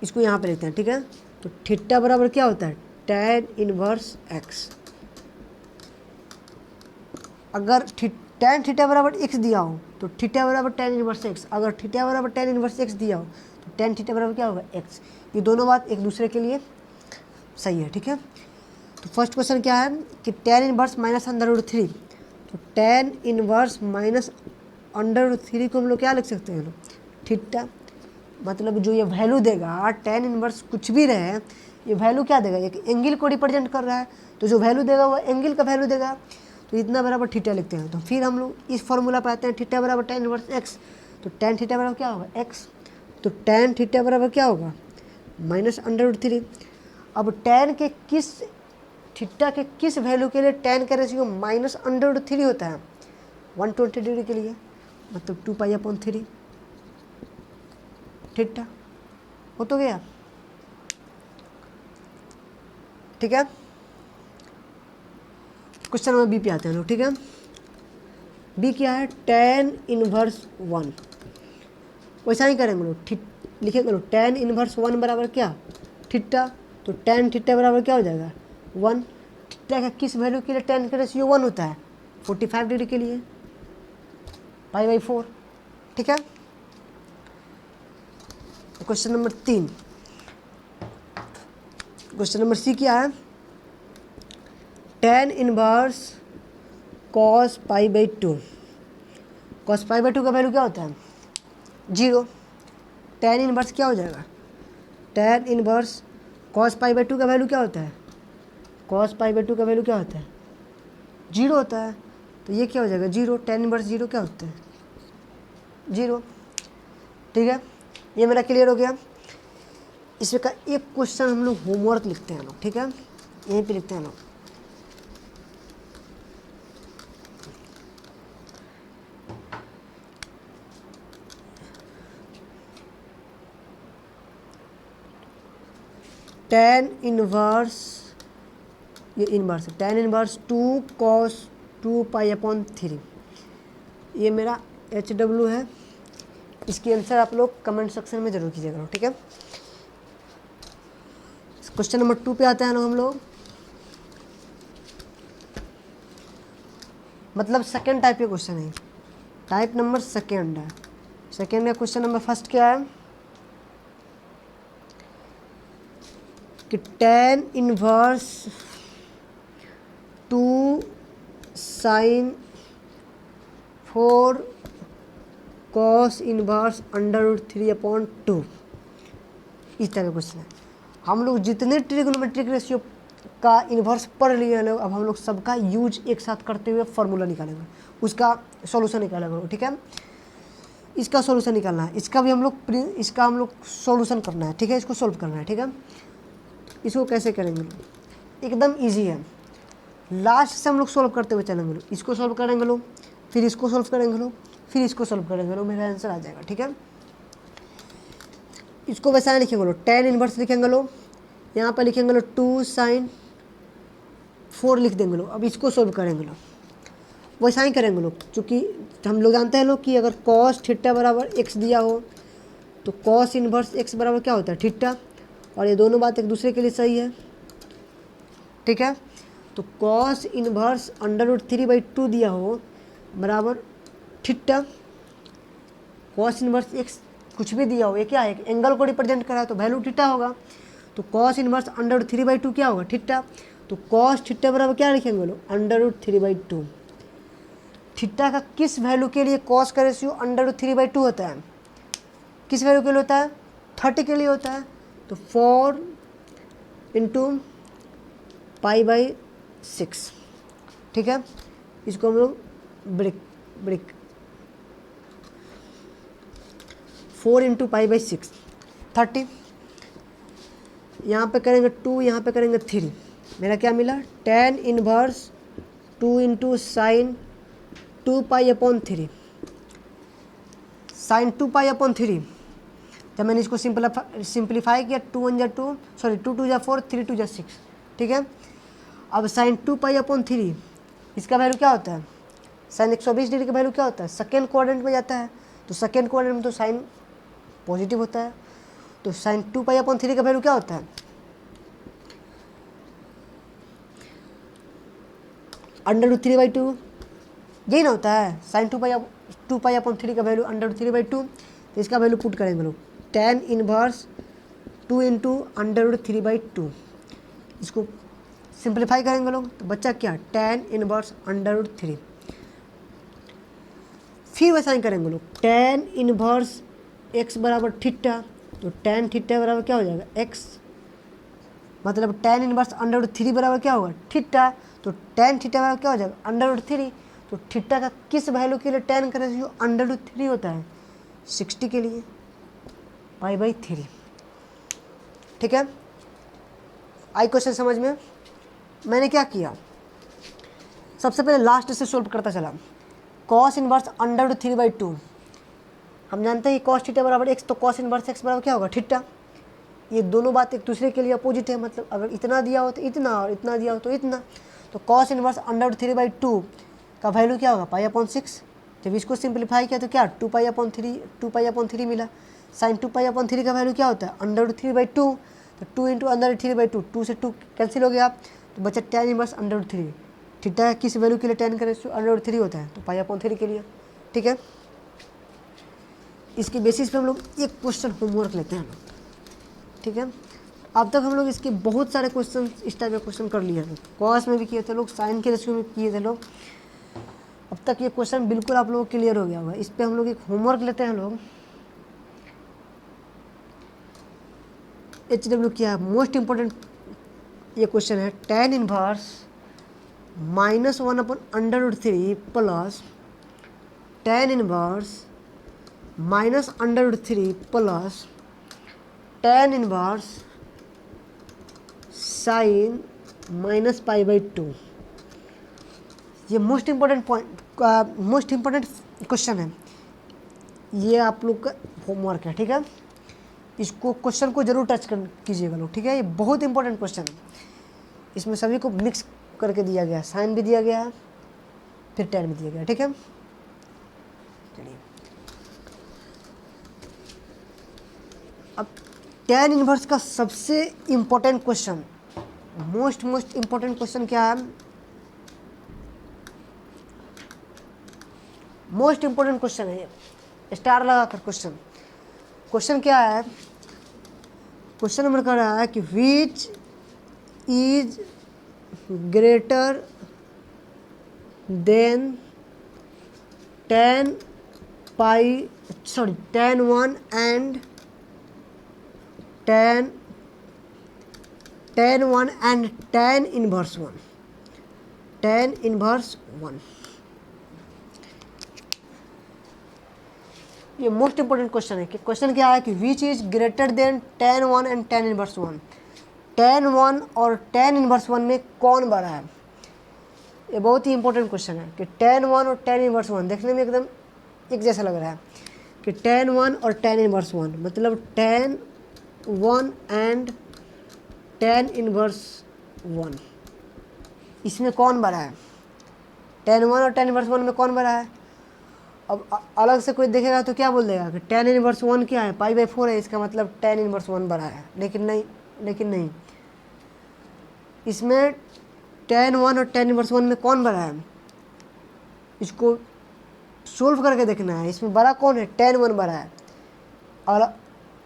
इसको यहाँ पे लिखते हैं, ठीक है। तो थीटा बराबर क्या होता है, टेन इनवर्स एक्स। अगर टेन थीटा बराबर एक्स दिया हो तो थीटा बराबर टेन इनवर्स एक्स, अगर थीटा बराबर टेन इनवर्स एक्स दिया हो तो टेन थीटा बराबर क्या होगा, एक्स। ये दोनों बात एक दूसरे के लिए सही है, ठीक है। तो फर्स्ट क्वेश्चन क्या है कि tan inverse minus under root three, तो tan inverse minus under root three को हम लोग क्या लिख सकते हैं, थीटा। मतलब जो ये वैल्यू देगा टेन इनवर्स कुछ भी रहे, ये वैल्यू क्या देगा, एक एंगल को रिप्रेजेंट कर रहा है, तो जो वैल्यू देगा वो एंगल का वैल्यू देगा, तो इतना बराबर थीटा लिखते हैं। तो फिर हम लोग इस फॉर्मूला पे आते हैं, थीटा बराबर टेन इनवर्स एक्स, तो टेन थीटा बराबर क्या होगा, एक्स। तो टेन थीटा बराबर क्या होगा, माइनस अंडर रूट थ्री। अब टेन के किस, थीटा के किस वैल्यू के लिए टेन का ratio minus under root three होता है, 120 डिग्री के लिए, मतलब 2 पाई अपॉन थ्री थीटा। हो तो गया, ठीक है। क्वेश्चन नंबर बी पे आते हैं लोग, ठीक है। बी क्या है, टेन इनवर्स वन। वैसा ही करेंगे लोग, लिखेंगे लोग टेन इनवर्स वन बराबर क्या, थीटा। तो टेन थीटा बराबर क्या हो जाएगा, वन। थीटा का किस वैल्यू के लिए टेन का रेशियो वन होता है, 45 डिग्री के लिए, पाई बाई 4, ठीक है। Question number 3, question number C क्या है, tan inverse cos pi by two. Cos pi by two का वैल्यू क्या होता है, 0। टेन इनवर्स क्या हो जाएगा, tan inverse cos pi by two का वैल्यू क्या होता है, कॉस पाई बाई टू का वैल्यू क्या होता है, 0 होता है। तो ये क्या हो जाएगा, 0। टेन इनवर्स 0 क्या होता है, 0, ठीक है। ये मेरा क्लियर हो गया। इसमें का एक क्वेश्चन हम लोग होमवर्क लिखते हैं लोग, ठीक है, यहीं पे लिखते हैं लोग। टेन इनवर्स, ये इनवर्स है, tan inverse 2 cos 2 pi upon 3, ये मेरा HW है। इसकी आंसर आप लोग कमेंट सेक्शन में जरूर कीजिएगा, ठीक है। क्वेश्चन नंबर 2 पे आते हैं हम लोग। मतलब सेकेंड टाइप के क्वेश्चन है, टाइप नंबर सेकेंड है। सेकेंड का क्वेश्चन नंबर फर्स्ट क्या है कि tan inverse 2 sin 4 cos inverse √3/2 इस तरह का क्वेश्चन है। हम लोग जितने ट्रिग्नोमेट्रिक रेशियो का इन्वर्स पढ़ लिए हैं लोग, अब हम लोग सबका यूज एक साथ करते हुए फार्मूला निकालेंगे, उसका सॉल्यूशन निकालेंगे। ठीक है, इसका सॉल्यूशन निकालना है, इसका भी हम लोग सॉल्यूशन करना है। ठीक है, इसको सॉल्व करना है। ठीक है, इसको कैसे करेंगे लोग, एकदम ईजी है। लास्ट से हम लोग सॉल्व करते हुए चलेंगे लोग, इसको सॉल्व करेंगे लोग, फिर इसको सॉल्व करेंगे लोग, फिर इसको सॉल्व करेंगे लोग, मेरा आंसर आ जाएगा। ठीक है, इसको वैसा लिखेंगे लोग, tan इनवर्स लिखेंगे लोग, यहाँ पर लिखेंगे लोग 2 sin 4 लिख देंगे लोग। अब इसको सॉल्व करेंगे लोग, वैसा ही करेंगे लोग, क्योंकि हम लोग जानते हैं लोग कि अगर cos थीटा बराबर x दिया हो तो cos इनवर्स x बराबर क्या होता है, थीटा, और ये दोनों बात एक दूसरे के लिए सही है। ठीक है, तो cos इनवर्स √3/2 दिया हो बराबर थीटा, cos इनवर्स x कुछ भी दिया हो, ये क्या है, एंगल को रिप्रेजेंट करा है तो वैल्यू थीटा होगा। तो cos इनवर्स √3/2 क्या होगा, थीटा। तो cos थीटा बराबर क्या लिखेंगे लोग, √3/2। थीटा का किस वैल्यू के लिए cos का रेशियो √3/2 होता है, किस वैल्यू के लिए होता है, 30 के लिए होता है। तो 4 × π/6। ठीक है, इसको हम लोग ब्रेक 4 × π/6 30, यहाँ पे करेंगे 2, यहाँ पे करेंगे 3, मेरा क्या मिला, tan इनवर्स 2 × sin 2π/3 sin 2π/3। जब मैंने इसको सिंप्लीफाई किया, 2 1 × 2 सॉरी 2 2 × 4 3 2 × 6। ठीक है, अब sin 2π/3 इसका वैल्यू क्या होता है, sin 120 डिग्री का वैल्यू क्या होता है, सेकेंड क्वाड्रेंट में जाता है। तो सेकेंड क्वाड्रेंट में तो साइन पॉजिटिव होता है। तो sin 2π/3 का वैल्यू क्या होता है, √3/2, यही ना होता है, sin 2π/3 का वैल्यू √3/2। तो इसका वैल्यू पुट करेंगे लोग, tan इनवर्स 2 × √3/2, इसको सिंप्लीफाई करेंगे लोग तो बच्चा क्या, tan इनवर्स √3। फिर वैसा ही करेंगे लोग, tan इनवर्स x बराबर थीटा, तो tan थीटा बराबर क्या हो जाएगा, x, मतलब tan इनवर्स √3 बराबर क्या होगा, थीटा। तो tan थीटा बराबर क्या हो जाएगा, √3। तो थीटा का किस वैल्यू के लिए tan का रेशियो √3 होता है, 60 के लिए, π/3। ठीक है, आई क्वेश्चन समझ में। मैंने क्या किया, सबसे पहले लास्ट से सॉल्व करता चला, cos इनवर्स √3/2, हम जानते हैं cos थीटा बराबर x, तो cos इनवर्स x बराबर क्या होगा, थीटा। ये दोनों बात एक दूसरे के लिए अपोजिट है, मतलब अगर इतना दिया हो तो इतना और इतना दिया हो तो इतना। तो cos इनवर्स √3/2 का वैल्यू क्या होगा, π/6। जब इसको सिंप्लीफाई किया तो क्या 2π/3 मिला। sin 2π/3 का वैल्यू क्या होता है, √3/2, तो 2 × √3/2, 2 से 2 कैंसिल हो गया, तो बचा tan इनवर्स √3। थीटा किस वैल्यू के लिए tan का रेशियो √3 होता है, तो π/3 के लिए। ठीक है, इसके बेसिस पे हम लोग एक क्वेश्चन होमवर्क लेते हैं लोग। ठीक है, अब तक हम लोग इसके बहुत सारे क्वेश्चन इस टाइप के क्वेश्चन कर लिए हैं, कॉस में भी किए थे लोग, साइन के रेशियो में किए थे लोग। अब तक ये क्वेश्चन बिल्कुल आप लोगों को क्लियर हो गया होगा। इस पे हम लोग एक होमवर्क लेते हैं लोग। HW क्या है, मोस्ट इम्पोर्टेंट ये क्वेश्चन है, tan inverse -1/√3 plus tan inverse -√3 plus tan inverse sin -π/2। ये मोस्ट इम्पोर्टेंट क्वेश्चन है, ये आप लोग का होमवर्क है। ठीक है, इसको क्वेश्चन को जरूर टच कीजिएगा लोग। ठीक है, ये बहुत इंपॉर्टेंट क्वेश्चन है, इसमें सभी को मिक्स करके दिया गया है, साइन भी दिया गया है, फिर tan भी दिया गया है। ठीक है, चलिए अब tan इनवर्स का सबसे important question, most important question क्या है? मोस्ट इम्पोर्टेंट क्वेश्चन है ये, स्टार लगाकर क्वेश्चन क्या है? क्वेश्चन नंबर कह रहा है कि which is greater then tan 1 and tan 1 and tan inverse 1, tan inverse 1। ये मोस्ट इंपोर्टेंट क्वेश्चन है कि क्वेश्चन क्या है कि which is greater then tan 1 and tan inverse 1, tan 1 और tan इनवर्स 1 में कौन बड़ा है? ये बहुत ही इंपॉर्टेंट क्वेश्चन है कि tan 1 और tan इनवर्स 1 देखने में एकदम एक जैसा लग रहा है कि tan 1 और tan इनवर्स 1 मतलब tan 1 एंड tan इनवर्स 1, इसमें कौन बड़ा है? tan 1 और tan इनवर्स 1 में कौन बड़ा है? अब अलग से कोई देखेगा तो क्या बोल देगा कि tan इनवर्स 1 क्या है? π/4 है, इसका मतलब tan इनवर्स 1 बड़ा है। लेकिन नहीं, इसमें tan 1 और tan इनवर्स 1 में कौन बड़ा है? इसको सोल्व करके देखना है, इसमें बड़ा कौन है? tan 1 बड़ा है। और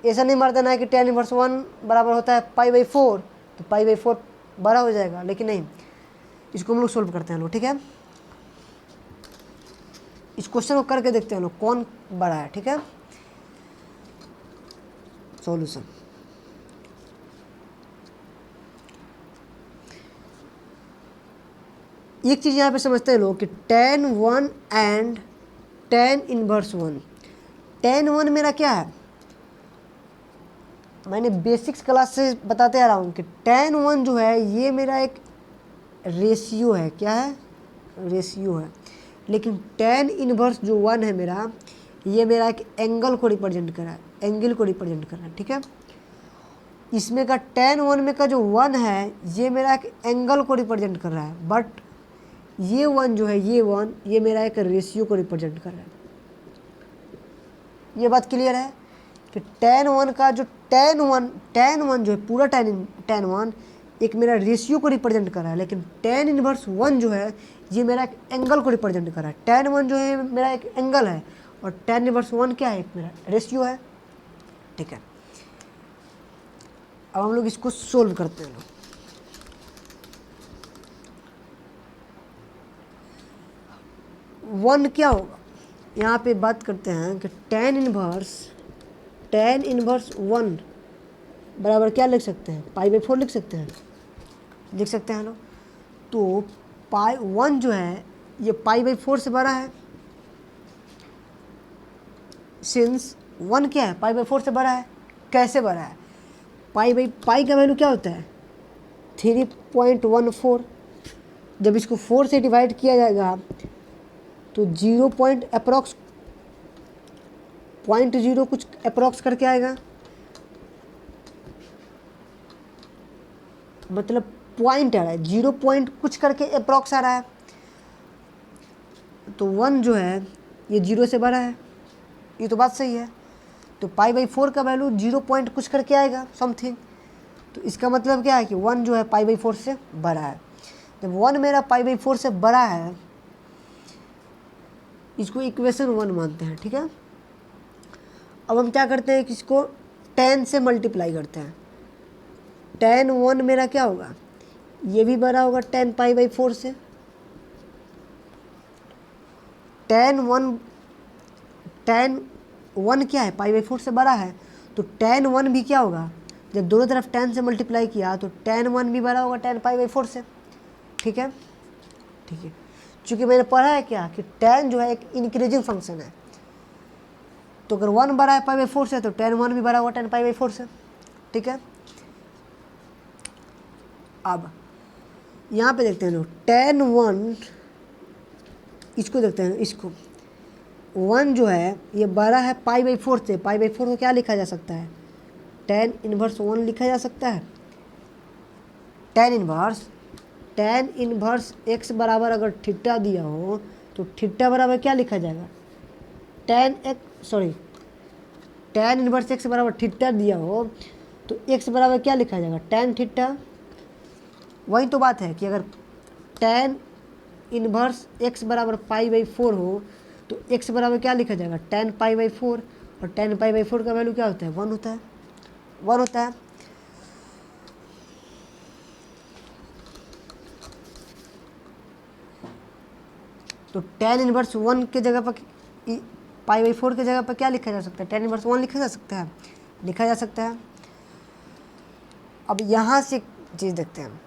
ऐसा नहीं मार देना है कि tan इनवर्स 1 बराबर होता है π/4, तो π/4 बड़ा हो जाएगा, लेकिन नहीं, इसको हम लोग सोल्व करते हैं लोग, ठीक है? इस क्वेश्चन को करके देखते हैं लोग कौन बड़ा है, ठीक है? सॉल्यूशन, एक चीज यहाँ पे समझते हैं लोग कि tan 1 and tan inverse 1, tan 1 मेरा क्या है? मैंने बेसिक्स क्लास से बताते आ रहा हूँ कि tan 1 जो है ये मेरा एक रेशियो है। क्या है? रेशियो है। लेकिन tan इनवर्स जो 1 है मेरा, ये मेरा एक एंगल को रिप्रेजेंट कर रहा है, एंगल को रिप्रेजेंट कर रहा है, ठीक है? इसमें का tan 1 में का जो 1 है ये मेरा एक एंगल को रिप्रेजेंट कर रहा है, बट ये 1 जो है, ये 1 ये मेरा एक रेशियो को रिप्रेजेंट कर रहा है। ये बात क्लियर है कि tan 1 का जो tan 1 जो है पूरा tan 1 एक मेरा रेशियो को रिप्रेजेंट कर रहा है, लेकिन tan इनवर्स 1 जो है ये मेरा एक एंगल को रिप्रेजेंट कर रहा है। tan 1 जो है मेरा एक एंगल है और tan इनवर्स 1 क्या है? एक मेरा रेशियो है, ठीक है? अब हम लोग इसको सोल्व करते हैं। 1 क्या होगा? यहाँ पे बात करते हैं कि tan इनवर्स 1 बराबर क्या लिख सकते हैं? π/4 लिख सकते हैं लोग। तो π1 जो है ये π/4 से बड़ा है, सिंस 1 क्या है? π/4 से बड़ा है। कैसे बड़ा है? पाई का वैल्यू क्या होता है? 3.14। जब इसको 4 से डिवाइड किया जाएगा तो 0.0 कुछ अप्रॉक्स करके आएगा, मतलब पॉइंट आ रहा है, 0 कुछ करके अप्रॉक्स आ रहा है। तो 1 जो है ये 0 से बड़ा है, ये तो बात सही है। तो π/4 का वैल्यू 0 कुछ करके आएगा, समथिंग। तो इसका मतलब क्या है कि 1 जो है π/4 से बड़ा है। जब 1 मेरा π/4 से बड़ा है, इसको इक्वेशन 1 मानते हैं, ठीक है? अब हम क्या करते हैं कि इसको tan से मल्टीप्लाई करते हैं। tan 1 मेरा क्या होगा? ये भी बड़ा होगा tan π/4 से। tan 1 क्या है? π/4 से बड़ा है, तो tan 1 भी क्या होगा? जब दोनों तरफ tan से मल्टीप्लाई किया तो tan 1 भी बड़ा होगा tan π/4 से, ठीक है? ठीक है, चूँकि मैंने पढ़ा है क्या कि tan जो है एक इंक्रीजिंग फंक्शन है, तो अगर 1 बड़ा है π/4 से तो tan 1 भी बड़ा होगा tan π/4 से, ठीक है? अब यहाँ पे देखते हैं लोग tan 1, इसको देखते हैं, इसको 1 जो है ये बड़ा है π/4 से। π/4 को क्या लिखा जा सकता है? tan इनवर्स 1 लिखा जा सकता है। tan इनवर्स x बराबर अगर थीटा दिया हो तो थीटा बराबर क्या लिखा जाएगा? tan इनवर्स x बराबर थीटा दिया हो तो x बराबर क्या लिखा जाएगा, tan थीटा। वही तो बात है कि अगर tan इनवर्स x बराबर π/4 हो तो x बराबर क्या लिखा जाएगा, tan π/4, और tan π/4 का वैल्यू क्या होता है, 1 होता है, 1 होता है। तो tan इनवर्स 1 के जगह पर π/4 के जगह पर क्या लिखा जा सकता है, tan इनवर्स 1 लिखा जा सकता है, लिखा जा सकता है। अब यहाँ से चीज़ देखते हैं,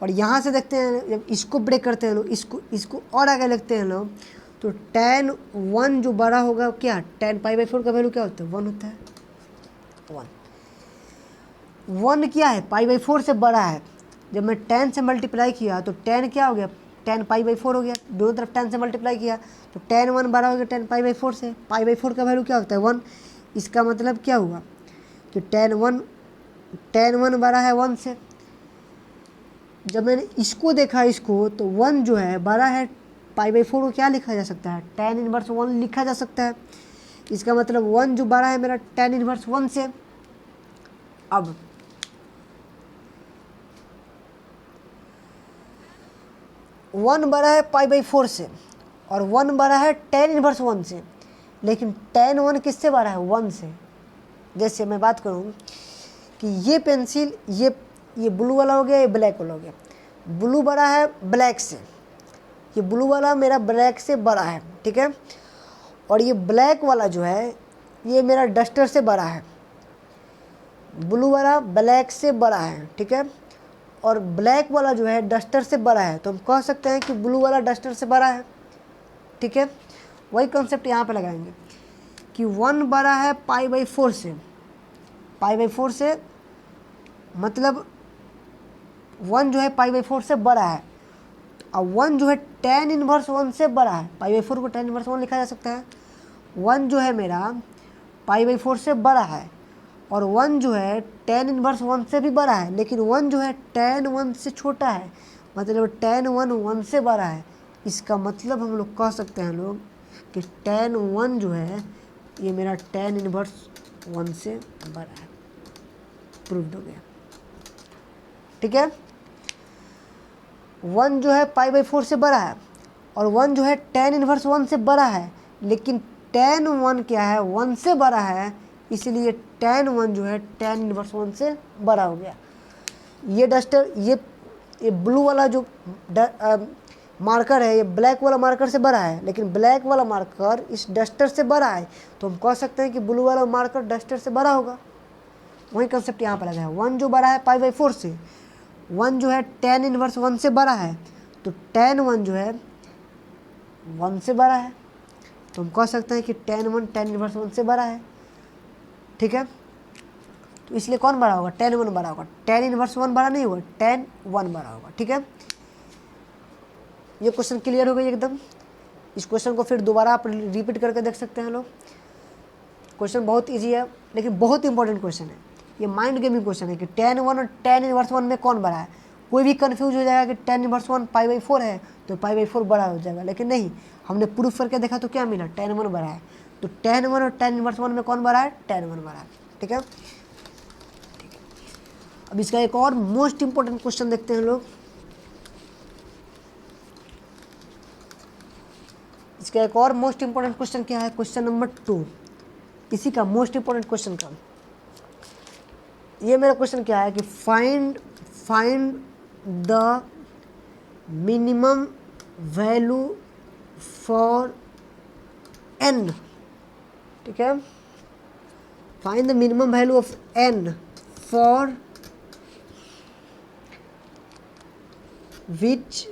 और यहाँ से देखते हैं, जब इसको ब्रेक करते हैं लोग, इसको और आगे लिखते हैं लोग, तो tan 1 जो बड़ा होगा क्या, tan π/4 का वैल्यू क्या होता है, 1 होता है, 1 क्या है, π/4 से बड़ा है। जब मैं tan से मल्टीप्लाई किया तो tan क्या हो गया, tan π/4 हो गया, दोनों तरफ tan से मल्टीप्लाई किया तो tan 1 बड़ा हो गया tan π/4 से। π/4 का वैल्यू क्या होता है, 1। इसका मतलब क्या हुआ कि tan 1 बड़ा है 1 से। जब मैंने इसको देखा, इसको, तो 1 जो है बड़ा है π/4 को क्या लिखा जा सकता है, tan इनवर्स 1 लिखा जा सकता है। इसका मतलब 1 जो बड़ा है मेरा tan इनवर्स 1 से। अब 1 बड़ा है π/4 से और 1 बड़ा है tan इनवर्स 1 से, लेकिन tan 1 किससे बड़ा है, 1 से। जैसे मैं बात करूं कि ये पेंसिल, ये ब्लू वाला हो गया, ये ब्लैक वाला हो गया। ब्लू बड़ा है ब्लैक से, ये ब्लू वाला मेरा ब्लैक से बड़ा है, ठीक है। और ये ब्लैक वाला जो है ये मेरा डस्टर से बड़ा है। ब्लू वाला ब्लैक से बड़ा है, ठीक है, और ब्लैक वाला जो है डस्टर से बड़ा है। तो हम कह सकते हैं कि ब्लू वाला डस्टर से बड़ा है, ठीक है। वही कॉन्सेप्ट यहाँ पे लगाएंगे कि 1 बड़ा है π/4 से, π/4 से मतलब 1 जो है π/4 से बड़ा है, और 1 जो है tan इनवर्स 1 से बड़ा है। π/4 को tan इनवर्स 1 लिखा जा सकता है। 1 जो है मेरा π/4 से बड़ा है, और 1 जो है tan इनवर्स 1 से भी बड़ा है, लेकिन 1 जो है tan 1 से छोटा है, मतलब tan 1 से बड़ा है। इसका मतलब हम लोग कह सकते हैं लोग कि tan 1 जो है ये मेरा tan इनवर्स 1 से बड़ा है। प्रूव्ड हो गया, ठीक है। 1 जो है π/4 से बड़ा है और 1 जो है tan इनवर्स 1 से बड़ा है, लेकिन tan 1 क्या है, 1 से बड़ा है, इसलिए tan 1 जो है tan इनवर्स 1 से बड़ा हो गया। ये डस्टर, ये ब्लू वाला जो मार्कर है, ये ब्लैक वाला मार्कर से बड़ा है, लेकिन ब्लैक वाला मार्कर इस डस्टर से बड़ा है। तो हम कह सकते हैं कि ब्लू वाला मार्कर डस्टर से बड़ा होगा। वही कंसेप्ट यहाँ पर लगा है। 1 जो बड़ा है π/4 से, 1 जो है tan इनवर्स 1 से बड़ा है, तो tan 1 जो है 1 से बड़ा है। तो हम कह सकते हैं कि tan 1 tan इनवर्स 1 से बड़ा है, ठीक है। तो इसलिए कौन बड़ा होगा, tan 1 बड़ा होगा। tan इनवर्स 1 बड़ा नहीं होगा, tan 1 बड़ा होगा, ठीक है। ये क्वेश्चन क्लियर हो गई एकदम। इस क्वेश्चन को फिर दोबारा आप रिपीट करके देख सकते हैं लोग। क्वेश्चन बहुत इजी है, लेकिन बहुत इंपॉर्टेंट क्वेश्चन है। ये माइंड गेमिंग क्वेश्चन है कि tan 1 और tan इनवर्स 1 में कौन बड़ा है। कोई भी कंफ्यूज हो जाएगा कि tan इनवर्स 1 π/4 है तो π/4 बड़ा हो जाएगा, लेकिन नहीं, हमने प्रूफ करके देखा तो क्या मिला, tan 1 बड़ा है। तो tan 1 और tan इनवर्स 1 में कौन बड़ा है, tan 1 बड़ा है, ठीक है। अब इसका एक और मोस्ट इंपॉर्टेंट क्वेश्चन देखते हैं लोग। इसका एक और मोस्ट इंपॉर्टेंट क्वेश्चन क्या है, क्वेश्चन नंबर 2, इसी का मोस्ट इंपॉर्टेंट क्वेश्चन का। ये मेरा क्वेश्चन क्या है कि find the minimum value for n, ठीक है। Find the minimum value of n for which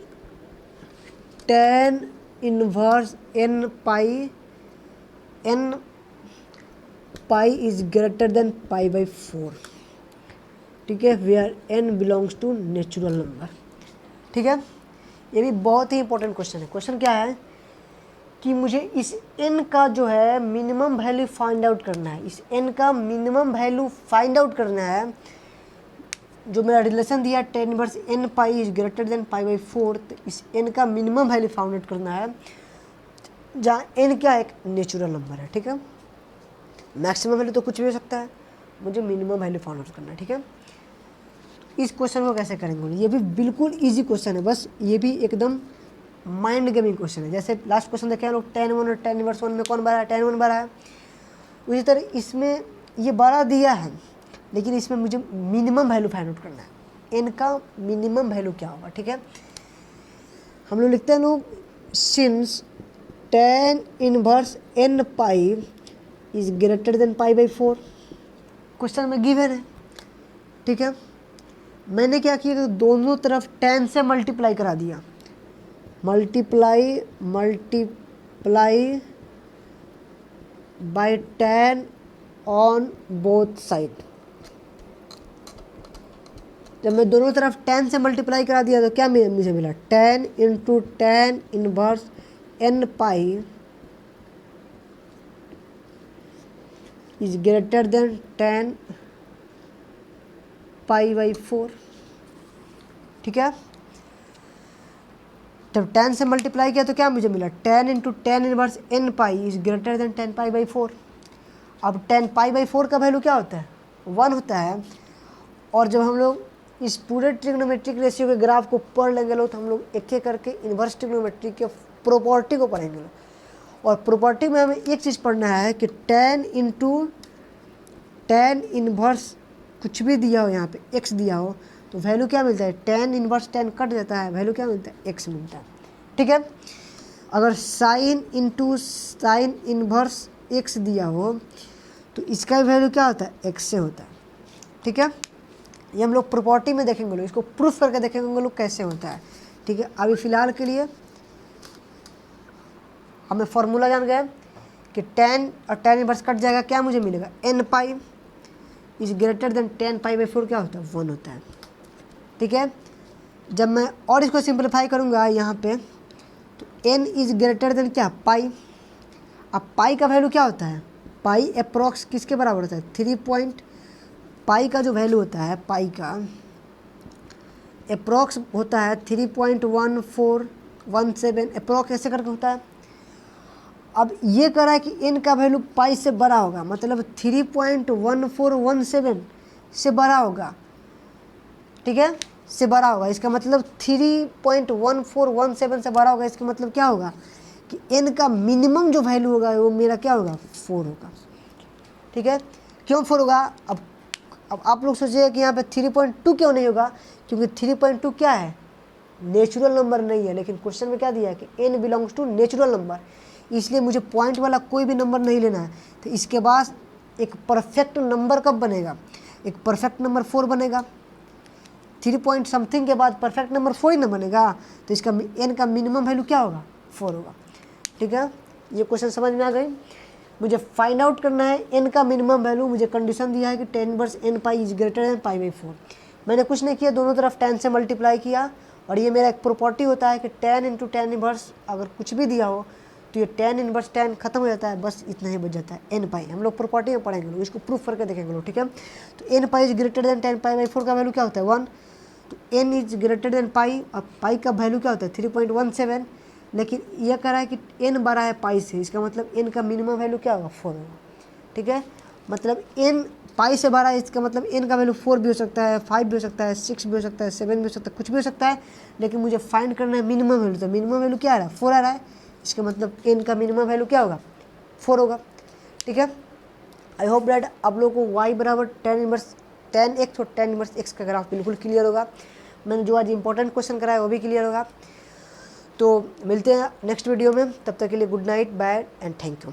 tan inverse n pi is greater than π/4, ठीक है, where n belongs to natural number, ठीक है। ये भी बहुत ही इंपॉर्टेंट क्वेश्चन है। क्वेश्चन क्या है कि मुझे इस n का जो है मिनिमम वैल्यू फाइंड आउट करना है। इस n का मिनिमम वैल्यू फाइंड आउट करना है। जो मेरा रिलेशन दिया tan inverse n pi is greater than π/4, तो इस n का मिनिमम वैल्यू फाइंड आउट करना है। जहाँ n क्या है, एक नेचुरल नंबर है, ठीक है। मैक्सिमम वैल्यू तो कुछ भी हो सकता है, मुझे मिनिमम वैल्यू फाइंड आउट करना है, ठीक है। इस क्वेश्चन को कैसे करेंगे, ये भी बिल्कुल इजी क्वेश्चन है, बस ये भी एकदम माइंड गेमिंग क्वेश्चन है। जैसे लास्ट क्वेश्चन देखे हम लोग, 10 1 और 10 इनवर्स 1 में कौन बड़ा है, 10 1 बड़ा है। उसी तरह इसमें ये बड़ा दिया है, लेकिन इसमें मुझे मिनिमम वैल्यू फाइंड आउट करना है, n का मिनिमम वैल्यू क्या होगा, ठीक है। हम लोग लिखते हैं लोग, since tan inverse n pi is greater than pi by 4, question में गिवन है, ठीक है। मैंने क्या किया, दोनों तरफ tan से मल्टीप्लाई करा दिया, multiply by tan on both side. जब मैं दोनों तरफ tan से मल्टीप्लाई करा दिया तो क्या मुझे मिला, tan into tan inverse n pi is greater then tan pi by 4, ठीक है। जब tan से मल्टीप्लाई किया तो क्या मुझे मिला, tan into tan inverse n pi is greater then tan pi by 4। अब tan पाई बाई 4 का वैल्यू क्या होता है, 1 होता है। और जब हम लोग इस पूरे ट्रिग्नोमेट्रिक रेशियो के ग्राफ को पढ़ लेंगे लोग, तो हम लोग एक एक करके इन्वर्स ट्रिग्नोमेट्री के प्रॉपर्टी को पढ़ेंगे लोग। और प्रॉपर्टी में हमें एक चीज़ पढ़ना है कि tan इंटू tan इन्वर्स कुछ भी दिया हो, यहाँ पे x दिया हो, तो वैल्यू क्या मिलता है, tan इन्वर्स tan कट जाता है, वैल्यू क्या मिलता है, x मिलता है, ठीक है। अगर sine into sine inverse x दिया हो तो इसका वैल्यू क्या होता है, x से होता है, ठीक है। ये हम लोग प्रॉपर्टी में देखेंगे लोग, इसको प्रूफ करके देखेंगे लोग कैसे होता है, ठीक है। अभी फ़िलहाल के लिए हमें फॉर्मूला जान गए कि tan और tan इनवर्स कट जाएगा, क्या मुझे मिलेगा, n pi is greater then tan pi by 4 क्या होता है, 1 होता है, ठीक है। जब मैं और इसको सिंपलीफाई करूँगा यहाँ पे, तो n इज ग्रेटर देन क्या, पाई। अब पाई का वैल्यू क्या होता है, पाई अप्रॉक्स किसके बराबर होता है, 3 पाई का जो वैल्यू होता है, पाई का अप्रॉक्स होता है 3.1417 अप्रॉक्स, ऐसे करके होता है। अब ये कह रहा है कि n का वैल्यू पाई से बड़ा होगा, मतलब 3.1417 से बड़ा होगा, ठीक है, से बड़ा होगा। इसका मतलब 3.1417 से बड़ा होगा, इसका मतलब क्या होगा कि n का मिनिमम जो वैल्यू होगा वो मेरा क्या होगा, 4 होगा, ठीक है। क्यों 4 होगा, अब आप लोग सोचिएगा कि यहाँ पे 3.2 क्यों नहीं होगा, क्योंकि 3.2 क्या है, नेचुरल नंबर नहीं है। लेकिन क्वेश्चन में क्या दिया है कि n belongs to natural number, इसलिए मुझे पॉइंट वाला कोई भी नंबर नहीं लेना है। तो इसके बाद एक परफेक्ट नंबर कब बनेगा, एक परफेक्ट नंबर 4 बनेगा। 3 पॉइंट समथिंग के बाद परफेक्ट नंबर 4 ही ना बनेगा, तो इसका n का मिनिमम वैल्यू क्या होगा, 4 होगा, ठीक है। ये क्वेश्चन समझ में आ गई। मुझे फाइंड आउट करना है n का मिनिमम वैल्यू। मुझे कंडीशन दिया है कि tan inverse n pi is greater than pi by 4। मैंने कुछ नहीं किया, दोनों तरफ tan से मल्टीप्लाई किया। और ये मेरा एक प्रॉपर्टी होता है कि tan इंटू tan इनवर्स अगर कुछ भी दिया हो तो ये tan इनवर्स tan खत्म हो जाता है, बस इतना ही बच जाता है, n पाई। हम लोग प्रॉपर्टी में पढ़ेंगे लोग, इसको प्रूफ करके देखेंगे लोग, ठीक है। तो n pi is greater then tan pi by 4 का वैल्यू क्या होता है, 1। तो n is greater than pi, और पाई का वैल्यू क्या होता है, 3.17। लेकिन यह कह रहा है कि n बड़ा है पाई से, इसका मतलब n का मिनिमम वैल्यू क्या होगा, 4 होगा, ठीक है। मतलब n पाई से बड़ा है, इसका मतलब n का वैल्यू 4 भी हो सकता है, 5 भी हो सकता है, 6 भी हो सकता है, 7 भी हो सकता है, कुछ भी हो सकता है। लेकिन मुझे फाइंड करना है मिनिमम वैल्यू। तो मिनिमम वैल्यू क्या आ रहा है, 4 आ रहा है, इसका मतलब n का मिनिमम वैल्यू क्या होगा, 4 होगा, ठीक है। आई होप डैट आप लोगों को y बराबर tan इनवर्स tan x और tan इनवर्स x का ग्राफ बिल्कुल क्लियर होगा। मैंने जो आज इंपॉर्टेंट क्वेश्चन कराया वो भी क्लियर होगा। तो मिलते हैं नेक्स्ट वीडियो में, तब तक के लिए good night, bye and thank you.